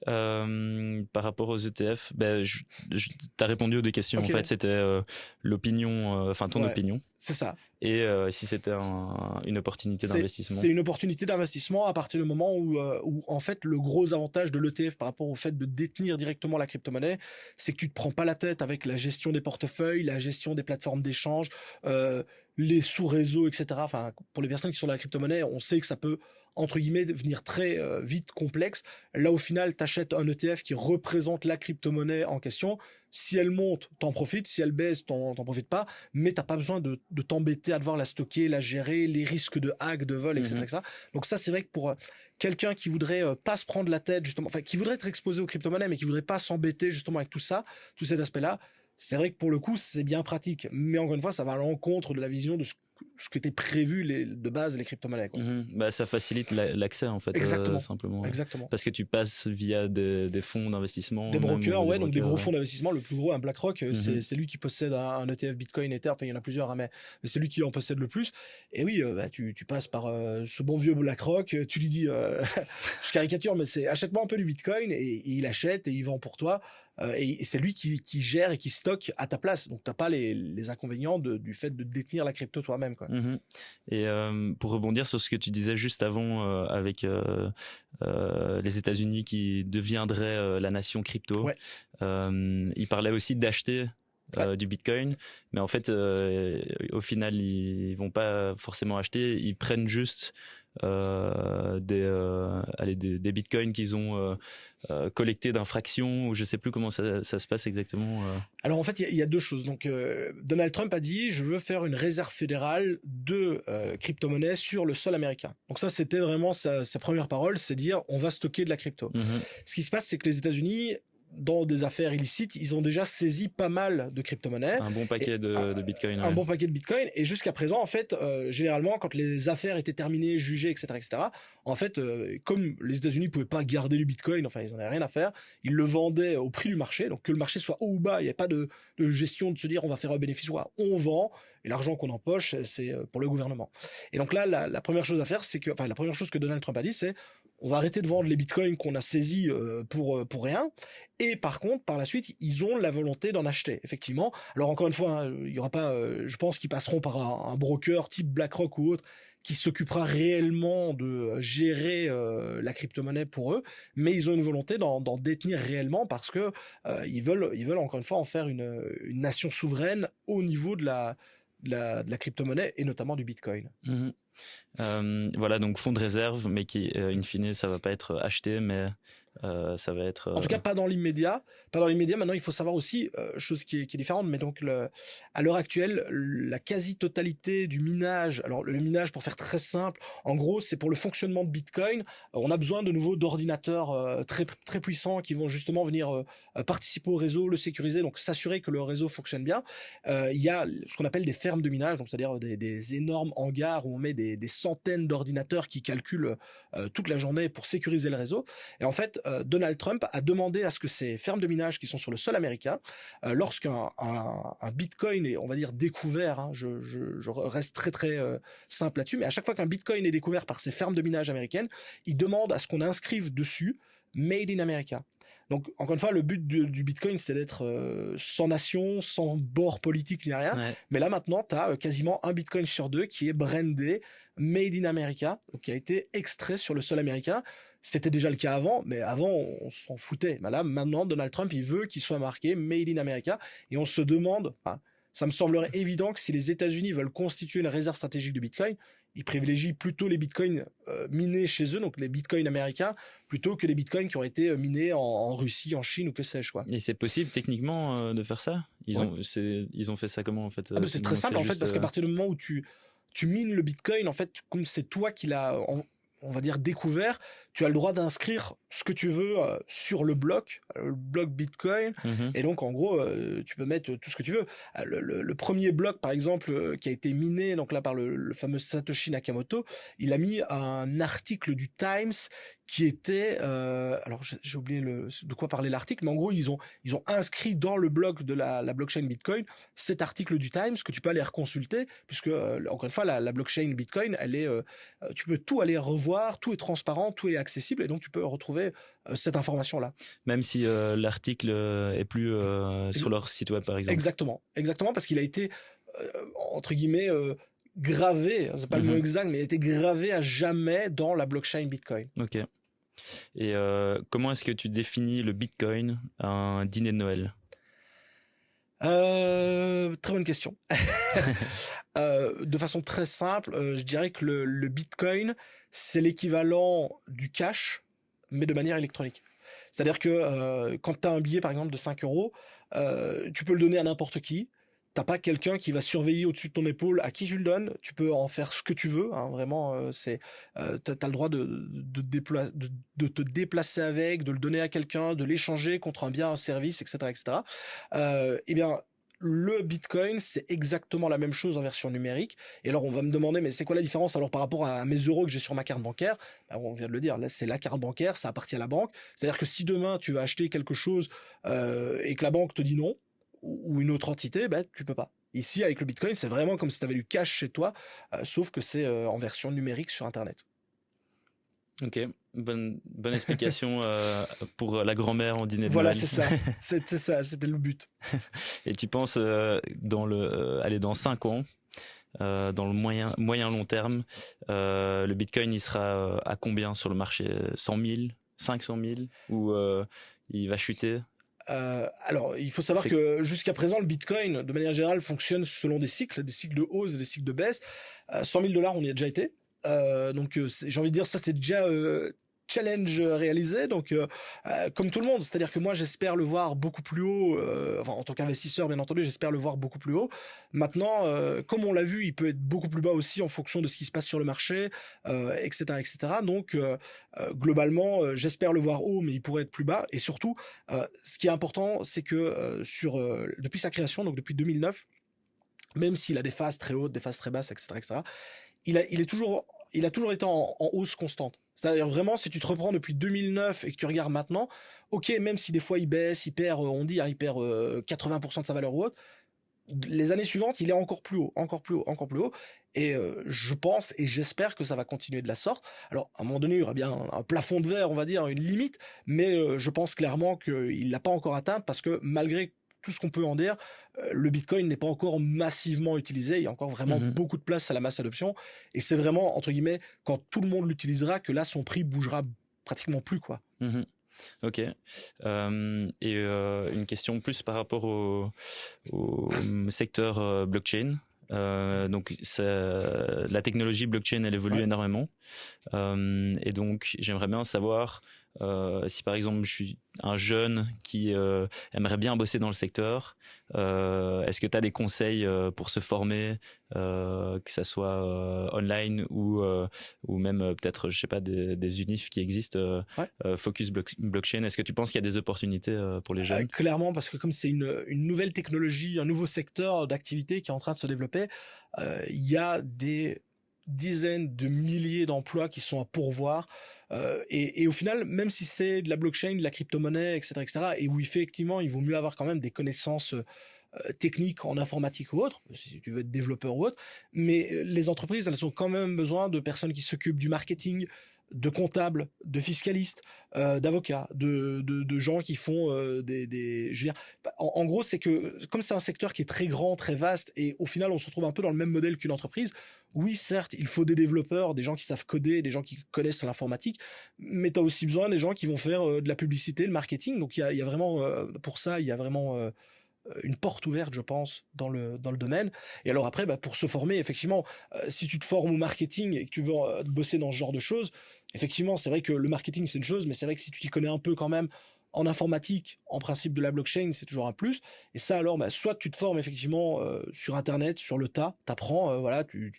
par rapport aux ETF, t'as répondu aux deux questions. Okay. En fait, c'était l'opinion, ton opinion. C'est ça. Et si c'était une opportunité d'investissement. C'est une opportunité d'investissement à partir du moment où en fait le gros avantage de l'ETF par rapport au fait de détenir directement la crypto-monnaie, c'est que tu te prends pas la tête avec la gestion des portefeuilles, la gestion des plateformes d'échange, les sous-réseaux, etc. Enfin, pour les personnes qui sont dans la crypto-monnaie, on sait que ça peut entre guillemets devenir très vite complexe. Là, au final, tu achètes un ETF qui représente la crypto-monnaie en question. Si elle monte, t'en profites. Si elle baisse, t'en profites pas. Mais t'as pas besoin de t'embêter à devoir la stocker, la gérer, les risques de hack, de vol, etc. etc. Donc ça, c'est vrai que pour quelqu'un qui voudrait pas se prendre la tête, justement, enfin, qui voudrait être exposé aux crypto-monnaies, mais qui voudrait pas s'embêter justement avec tout ça, tout cet aspect-là, c'est vrai que pour le coup, c'est bien pratique. Mais encore une fois, ça va à l'encontre de la vision de ce que t'es prévu de base les crypto-monnaies. Ça facilite l'accès en fait. Exactement. Simplement. Exactement. Parce que tu passes via des fonds d'investissement. Des brokers, donc des gros fonds d'investissement. Le plus gros, un BlackRock, c'est lui qui possède un ETF Bitcoin, Ether. Enfin, il y en a plusieurs, mais c'est lui qui en possède le plus. Et oui, tu passes par ce bon vieux BlackRock. Tu lui dis, je caricature, mais c'est achète-moi un peu du Bitcoin et il achète et il vend pour toi. Et c'est lui qui gère et qui stocke à ta place. Donc, t'as pas les inconvénients du fait de détenir la crypto toi-même, quoi. Et pour rebondir sur ce que tu disais juste avant avec les États-Unis qui deviendraient la nation crypto, il parlait aussi d'acheter du Bitcoin, mais en fait au final ils vont pas forcément acheter, ils prennent juste des bitcoins qu'ils ont collectés d'infractions, ou je sais plus comment ça se passe exactement. Alors en fait il y a deux choses. Donc Donald Trump a dit je veux faire une réserve fédérale de crypto-monnaies sur le sol américain. Donc ça c'était vraiment sa première parole, c'est dire on va stocker de la crypto. Ce qui se passe c'est que les États-Unis, dans des affaires illicites, ils ont déjà saisi pas mal de crypto-monnaies. Un bon paquet de Bitcoin. Un bon paquet de Bitcoin. Et jusqu'à présent, en fait, généralement, quand les affaires étaient terminées, jugées, etc., en fait, comme les États-Unis pouvaient pas garder du Bitcoin, enfin, ils en avaient rien à faire, ils le vendaient au prix du marché. Donc, que le marché soit haut ou bas, il n'y a pas de gestion de se dire on va faire un bénéfice ou pas. On vend, et l'argent qu'on empoche, c'est pour le gouvernement. Et donc là, la première chose à faire, c'est que, enfin, la première chose que Donald Trump a dit, c'est on va arrêter de vendre les bitcoins qu'on a saisis pour rien. Et par contre, par la suite, ils ont la volonté d'en acheter, effectivement. Alors encore une fois, il y aura pas, je pense qu'ils passeront par un broker type BlackRock ou autre qui s'occupera réellement de gérer la crypto-monnaie pour eux, mais ils ont une volonté d'en détenir réellement parce que ils veulent encore une fois en faire une nation souveraine au niveau de la crypto-monnaie et notamment du Bitcoin. Voilà, donc fonds de réserve, mais qui, in fine, ça va pas être acheté, mais ça va être... En tout cas, pas dans l'immédiat. Pas dans l'immédiat. Maintenant, il faut savoir aussi, chose qui est différente, mais donc à l'heure actuelle, la quasi-totalité du minage, alors le minage, pour faire très simple, en gros, c'est pour le fonctionnement de Bitcoin. On a besoin de nouveau d'ordinateurs très, très puissants qui vont justement venir participer au réseau, le sécuriser, donc s'assurer que le réseau fonctionne bien. Il y a ce qu'on appelle des fermes de minage, donc c'est-à-dire des énormes hangars où on met des centaines d'ordinateurs qui calculent toute la journée pour sécuriser le réseau. Et en fait, Donald Trump a demandé à ce que ces fermes de minage qui sont sur le sol américain, lorsqu'un Bitcoin est, on va dire, découvert, hein, je reste très très simple là-dessus, mais à chaque fois qu'un Bitcoin est découvert par ces fermes de minage américaines, il demande à ce qu'on inscrive dessus Made in America. Donc, encore une fois, le but du Bitcoin, c'est d'être sans nation, sans bord politique ni rien. Ouais. Mais là, maintenant, tu as quasiment un Bitcoin sur deux qui est brandé Made in America, donc qui a été extrait sur le sol américain. C'était déjà le cas avant, mais avant, on s'en foutait. Mais là, maintenant, Donald Trump, il veut qu'il soit marqué Made in America. Et on se demande, ça me semblerait évident que si les États-Unis veulent constituer une réserve stratégique de Bitcoin, ils privilégient plutôt les bitcoins minés chez eux, donc les bitcoins américains, plutôt que les bitcoins qui auraient été minés en Russie, en Chine ou que sais-je, quoi. Et c'est possible techniquement de faire ça ? Ils ont fait ça comment, en fait ? C'est très simple, en fait, parce qu'à partir du moment où tu mines le bitcoin, en fait, comme c'est toi qui l'as, on va dire, découvert, tu as le droit d'inscrire ce que tu veux sur le bloc Bitcoin. Et donc, en gros, tu peux mettre tout ce que tu veux. Le premier bloc, par exemple, qui a été miné, donc là, par le fameux Satoshi Nakamoto, il a mis un article du Times qui était... alors, j'ai oublié de quoi parlait l'article, mais en gros, ils ont inscrit dans le bloc de la blockchain Bitcoin cet article du Times que tu peux aller reconsulter, puisque, encore une fois, la blockchain Bitcoin, tu peux tout aller revoir, tout est transparent, tout est accessible, et donc tu peux retrouver cette information-là. Même si l'article est plus sur leur site web, par exemple. Exactement, parce qu'il a été, entre guillemets, gravé, c'est pas le mot exact, mais il a été gravé à jamais dans la blockchain Bitcoin. Ok. Et comment est-ce que tu définis le Bitcoin à un dîner de Noël ? Très bonne question. De façon très simple, je dirais que le Bitcoin, c'est l'équivalent du cash, mais de manière électronique. C'est-à-dire que quand tu as un billet, par exemple, de 5 €, tu peux le donner à n'importe qui. T'as pas quelqu'un qui va surveiller au-dessus de ton épaule à qui tu le donnes. Tu peux en faire ce que tu veux. Hein, vraiment, t'as le droit de te déplacer avec, de le donner à quelqu'un, de l'échanger contre un bien, un service, etc., etc. Eh bien, le Bitcoin, c'est exactement la même chose en version numérique. Et alors, on va me demander, mais c'est quoi la différence alors par rapport à mes euros que j'ai sur ma carte bancaire ? Ben, on vient de le dire, là, c'est la carte bancaire, ça appartient à la banque. C'est-à-dire que si demain, tu vas acheter quelque chose et que la banque te dit non, ou une autre entité, ben, tu peux pas. Ici, avec le Bitcoin, c'est vraiment comme si tu avais du cash chez toi, sauf que c'est en version numérique sur Internet. Ok, bonne explication pour la grand-mère en dîner de Voilà, Noël. c'est ça, c'était le but. Et tu penses, dans 5 ans, dans le moyen long terme, le Bitcoin, il sera à combien sur le marché ? 100 000 500 000 ou il va chuter ? Alors, il faut savoir que jusqu'à présent, le Bitcoin, de manière générale, fonctionne selon des cycles de hausse et des cycles de baisse. 100 000 $, on y a déjà été. Donc, j'ai envie de dire, ça, c'est déjà challenge réalisé. Donc, comme tout le monde, c'est-à-dire que moi, j'espère le voir beaucoup plus haut. Enfin, en tant qu'investisseur, bien entendu, j'espère le voir beaucoup plus haut. Maintenant, comme on l'a vu, il peut être beaucoup plus bas aussi en fonction de ce qui se passe sur le marché, etc., etc. Donc, globalement, j'espère le voir haut, mais il pourrait être plus bas. Et surtout, ce qui est important, c'est que depuis sa création, donc depuis 2009, même s'il a des phases très hautes, des phases très basses, etc., etc., il a toujours été en hausse constante. C'est-à-dire vraiment, si tu te reprends depuis 2009 et que tu regardes maintenant, ok, même si des fois il baisse, il perd 80% de sa valeur ou autre, les années suivantes, il est encore plus haut. Et je pense et j'espère que ça va continuer de la sorte. Alors, à un moment donné, il y aura bien un plafond de verre, on va dire, une limite, mais je pense clairement qu'il l'a pas encore atteint parce que malgré tout ce qu'on peut en dire, le Bitcoin n'est pas encore massivement utilisé. Il y a encore vraiment beaucoup de place à la masse adoption. Et c'est vraiment, entre guillemets, quand tout le monde l'utilisera, que là, son prix bougera pratiquement plus, quoi. Ok. Et une question plus par rapport au secteur blockchain. Donc la technologie blockchain, elle évolue énormément. Et donc, j'aimerais bien savoir si par exemple je suis un jeune qui aimerait bien bosser dans le secteur, est-ce que tu as des conseils pour se former, que ça soit online ou même peut-être, je sais pas, des unifs qui existent, focus blockchain. Est-ce que tu penses qu'il y a des opportunités pour les jeunes ? Clairement, parce que comme c'est une nouvelle technologie, un nouveau secteur d'activité qui est en train de se développer, il y a des dizaines de milliers d'emplois qui sont à pourvoir. Et au final, même si c'est de la blockchain, de la crypto-monnaie, etc., et où effectivement, il vaut mieux avoir quand même des connaissances techniques en informatique ou autre, si tu veux être développeur ou autre, mais les entreprises, elles ont quand même besoin de personnes qui s'occupent du marketing, de comptables, de fiscalistes, d'avocats, de gens qui font je veux dire, en gros, c'est que comme c'est un secteur qui est très grand, très vaste, et au final, on se retrouve un peu dans le même modèle qu'une entreprise. Oui, certes, il faut des développeurs, des gens qui savent coder, des gens qui connaissent l'informatique, mais tu as aussi besoin des gens qui vont faire de la publicité, le marketing. Donc, il y a vraiment, pour ça, il y a vraiment une porte ouverte, je pense, dans le domaine. Et alors après, pour se former, effectivement, si tu te formes au marketing et que tu veux bosser dans ce genre de choses, effectivement, c'est vrai que le marketing, c'est une chose, mais c'est vrai que si tu t'y connais un peu quand même en informatique, en principe de la blockchain, c'est toujours un plus. Et ça, alors, soit tu te formes effectivement sur Internet, sur le tas, t'apprends, voilà, tu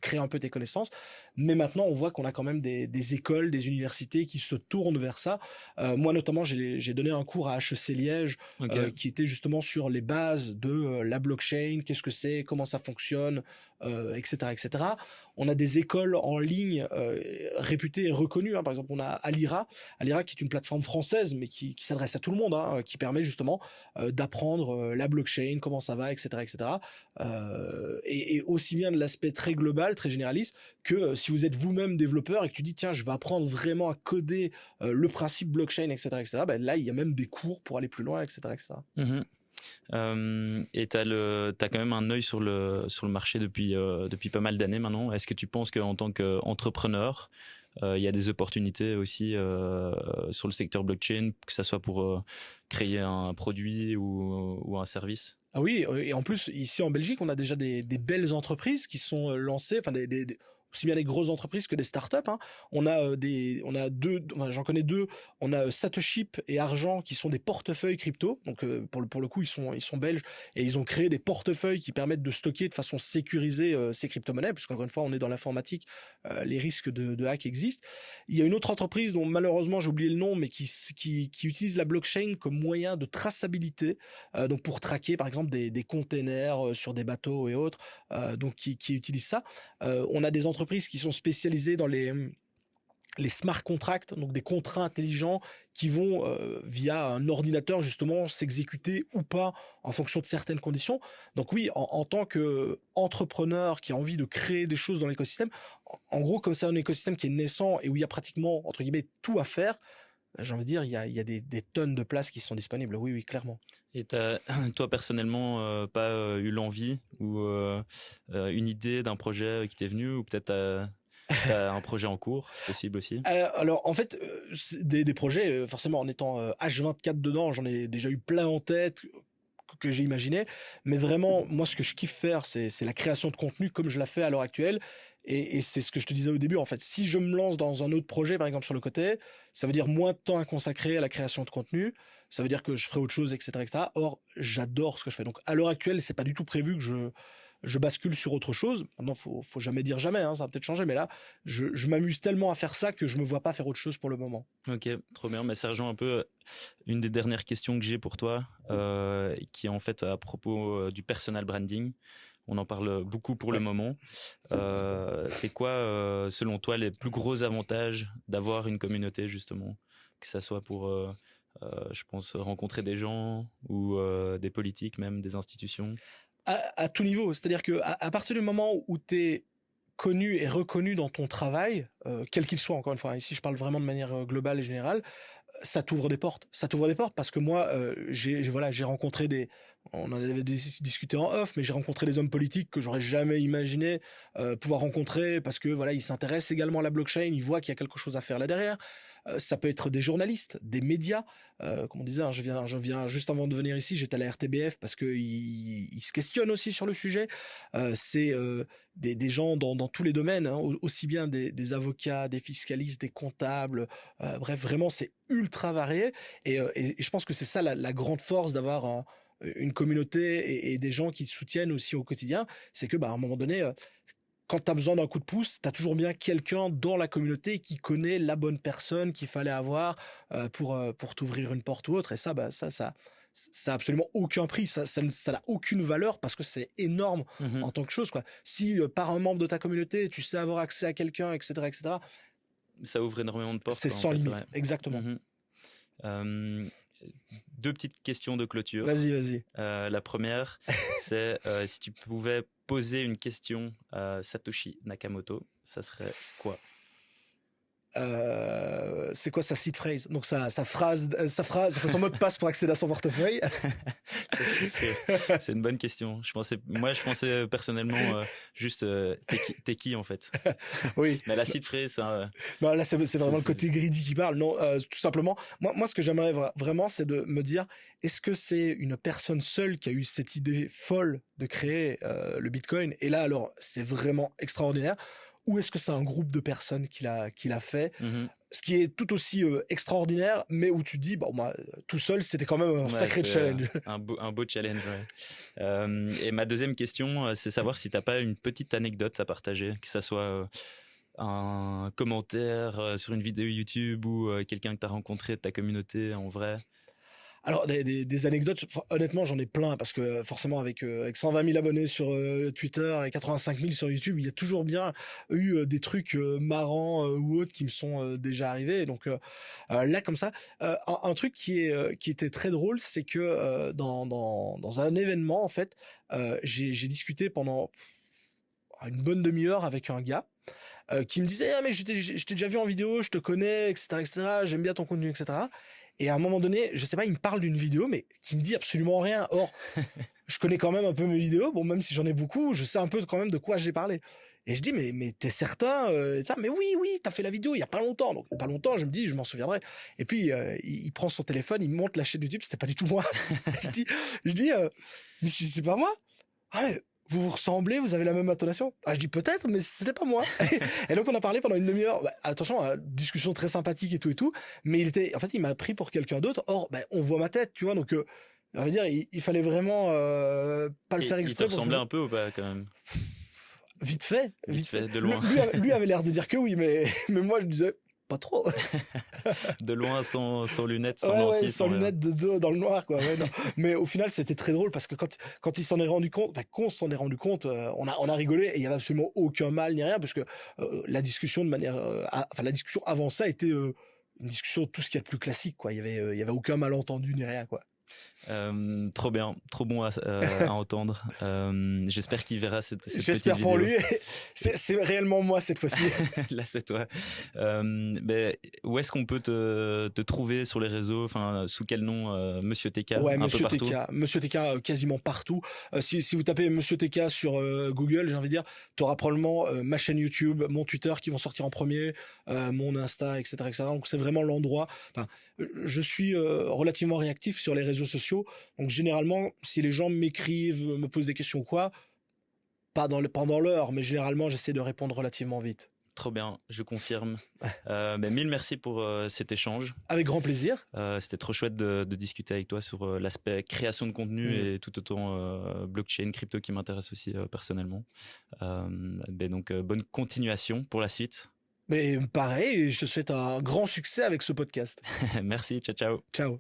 crées un peu tes connaissances. Mais maintenant, on voit qu'on a quand même des écoles, des universités qui se tournent vers ça. Moi, notamment, j'ai donné un cours à HEC Liège qui était justement sur les bases de la blockchain, qu'est-ce que c'est, comment ça fonctionne, etc., etc. On a des écoles en ligne réputées et reconnues. Par exemple, on a Alira qui est une plateforme française, mais qui s'adresse à tout le monde, qui permet justement d'apprendre la blockchain, comment ça va, etc., etc. Et aussi bien de l'aspect très global, très généraliste, que si vous êtes vous-même développeur et que tu dis tiens, je vais apprendre vraiment à coder le principe blockchain, etc., etc. Là, il y a même des cours pour aller plus loin, etc., etc. Et t'as quand même un œil sur le marché depuis pas mal d'années maintenant. Est-ce que tu penses qu'en tant qu'entrepreneur, il y a des opportunités aussi sur le secteur blockchain, que ça soit pour créer un produit ou un service? Ah oui, et en plus, ici en Belgique, on a déjà des belles entreprises qui sont lancées, enfin aussi bien les grosses entreprises que des startups. On a j'en connais deux. On a Satoship et Argent qui sont des portefeuilles crypto. Donc pour le coup, ils sont belges et ils ont créé des portefeuilles qui permettent de stocker de façon sécurisée ces crypto-monnaies, puisqu'encore une fois, on est dans l'informatique, les risques de hack existent. Il y a une autre entreprise dont malheureusement j'ai oublié le nom, mais qui utilise la blockchain comme moyen de traçabilité, donc pour traquer par exemple des containers sur des bateaux et autres, donc qui utilise ça. On a des entreprises qui sont spécialisées dans les smart contracts, donc des contrats intelligents qui vont via un ordinateur justement s'exécuter ou pas en fonction de certaines conditions. Donc oui, en tant qu'entrepreneur qui a envie de créer des choses dans l'écosystème, en gros, comme c'est un écosystème qui est naissant et où il y a pratiquement, entre guillemets, tout à faire, j'ai envie de dire, il y a des tonnes de places qui sont disponibles. Oui, oui, clairement. Et t'as, toi personnellement, pas eu l'envie ou une idée d'un projet qui t'est venu, ou peut-être t'as un projet en cours, c'est possible aussi? Alors en fait, des projets, forcément en étant H24 dedans, j'en ai déjà eu plein en tête que j'ai imaginé, mais vraiment moi ce que je kiffe faire, c'est la création de contenu comme je la fais à l'heure actuelle. Et c'est ce que je te disais au début, en fait, si je me lance dans un autre projet, par exemple sur le côté, ça veut dire moins de temps à consacrer à la création de contenu, ça veut dire que je ferai autre chose, etc., etc. Or, j'adore ce que je fais. Donc à l'heure actuelle, c'est pas du tout prévu que je bascule sur autre chose. Maintenant, faut jamais dire jamais, ça va peut-être changer, mais là, je m'amuse tellement à faire ça que je me vois pas faire autre chose pour le moment. Ok, trop bien. Mais ça rejoint un peu une des dernières questions que j'ai pour toi, qui est en fait à propos du personal branding. On en parle beaucoup pour le moment. C'est quoi, selon toi, les plus gros avantages d'avoir une communauté, justement, que ça soit pour, je pense, rencontrer des gens ou des politiques, même des institutions? À tout niveau, c'est-à-dire que à partir du moment où tu es connu et reconnu dans ton travail, quel qu'il soit, encore une fois, ici je parle vraiment de manière globale et générale, ça t'ouvre des portes. Ça t'ouvre des portes parce que moi, j'ai rencontré on en avait discuté en off, mais j'ai rencontré des hommes politiques que j'aurais jamais imaginé pouvoir rencontrer parce que voilà, ils s'intéressent également à la blockchain, ils voient qu'il y a quelque chose à faire là derrière. Ça peut être des journalistes, des médias. Comme on disait, je viens juste avant de venir ici, j'étais à la RTBF parce que ils se questionnent aussi sur le sujet. C'est des gens dans tous les domaines, aussi bien des avocats, des fiscalistes, des comptables. Bref, vraiment, c'est ultra varié. Et je pense que c'est ça la grande force d'avoir une communauté et des gens qui te soutiennent aussi au quotidien. C'est que, à un moment donné, quand tu as besoin d'un coup de pouce, tu as toujours bien quelqu'un dans la communauté qui connaît la bonne personne qu'il fallait avoir pour t'ouvrir une porte ou autre. Et ça a absolument aucun prix. Ça n'a aucune valeur parce que c'est énorme en tant que chose, quoi. Si par un membre de ta communauté, tu sais avoir accès à quelqu'un, etc., etc., ça ouvre énormément de portes. C'est sans limite, exactement. Deux petites questions de clôture. Vas-y. La première, c'est si tu pouvais poser une question à Satoshi Nakamoto, ça serait quoi? C'est quoi sa seed phrase? Donc sa phrase, son mot de passe pour accéder à son portefeuille. C'est une bonne question. Je pensais personnellement juste t'es qui en fait? Oui. Mais la seed phrase, non, là c'est vraiment le côté greedy qui parle. Non, tout simplement. Moi, ce que j'aimerais vraiment, c'est de me dire, est-ce que c'est une personne seule qui a eu cette idée folle de créer le Bitcoin? Et là, alors, c'est vraiment extraordinaire. Ou est-ce que c'est un groupe de personnes qui l'a fait? ce qui est tout aussi extraordinaire, mais où tu te dis, bon, moi, tout seul, c'était quand même un sacré challenge. Un beau challenge, ouais. Et ma deuxième question, c'est savoir si t'as pas une petite anecdote à partager, que ça soit un commentaire sur une vidéo YouTube ou quelqu'un que t'as rencontré de ta communauté en vrai. Alors, des anecdotes, honnêtement, j'en ai plein, parce que forcément, avec 120 000 abonnés sur Twitter et 85 000 sur YouTube, il y a toujours bien eu des trucs marrants ou autres qui me sont déjà arrivés. Donc là, comme ça, un truc qui était très drôle, c'est que dans un événement, en fait, j'ai discuté pendant une bonne demi-heure avec un gars qui me disait ah mais je t'ai déjà vu en vidéo, je te connais, etc., j'aime bien ton contenu, etc. Et à un moment donné, je sais pas, il me parle d'une vidéo, mais qui me dit absolument rien. Or, je connais quand même un peu mes vidéos, bon, même si j'en ai beaucoup, je sais un peu quand même de quoi j'ai parlé. Et je dis, mais t'es certain mais oui, t'as fait la vidéo il y a pas longtemps. Donc, pas longtemps, je me dis, je m'en souviendrai. Et puis, il prend son téléphone, il monte la chaîne YouTube, c'était pas du tout moi. je dis mais c'est pas moi? Ah, mais vous vous ressemblez, vous avez la même intonation? Ah, je dis peut-être, mais c'était pas moi. Et donc on a parlé pendant une demi-heure. Bah, attention, discussion très sympathique et tout. Mais en fait, il m'a pris pour quelqu'un d'autre. Or, bah, on voit ma tête, tu vois. Donc, on va dire, il fallait vraiment pas le faire exprès. Il te ressemblait un peu ou pas quand même? Vite fait, de loin. Lui avait l'air de dire que oui, mais moi je disais pas trop. De loin, sans lunettes, sans lentilles. Ouais, sans lunettes de dos dans le noir, quoi. Ouais, non. Mais au final, c'était très drôle parce que quand il s'en est rendu compte, enfin, qu'on s'en est rendu compte, on a rigolé et il y avait absolument aucun mal ni rien parce que la discussion la discussion avant ça était une discussion tout ce qu'il y a de plus classique, quoi. Il y avait aucun malentendu ni rien, quoi. Trop bien, trop bon à entendre. J'espère qu'il verra cette J'espère petite pour vidéo. lui. C'est réellement moi cette fois-ci. Là, c'est toi. Où est-ce qu'on peut te trouver sur les réseaux? Enfin, sous quel nom? Monsieur TK, ouais, un Monsieur peu partout. TK, Monsieur TK quasiment partout. Si vous tapez Monsieur TK sur Google, j'ai envie de dire, tu auras probablement ma chaîne YouTube, mon Twitter qui vont sortir en premier, mon Insta, etc. Donc c'est vraiment l'endroit. Enfin, je suis relativement réactif sur les réseaux sociaux. Donc généralement, si les gens m'écrivent, me posent des questions ou quoi, pas pendant l'heure, mais généralement j'essaie de répondre relativement vite. Trop bien, je confirme. Mille merci pour cet échange. Avec grand plaisir. C'était trop chouette de discuter avec toi sur l'aspect création de contenu et tout autant blockchain, crypto qui m'intéresse aussi personnellement. Donc bonne continuation pour la suite. Mais pareil, je te souhaite un grand succès avec ce podcast. Merci, ciao ciao. Ciao.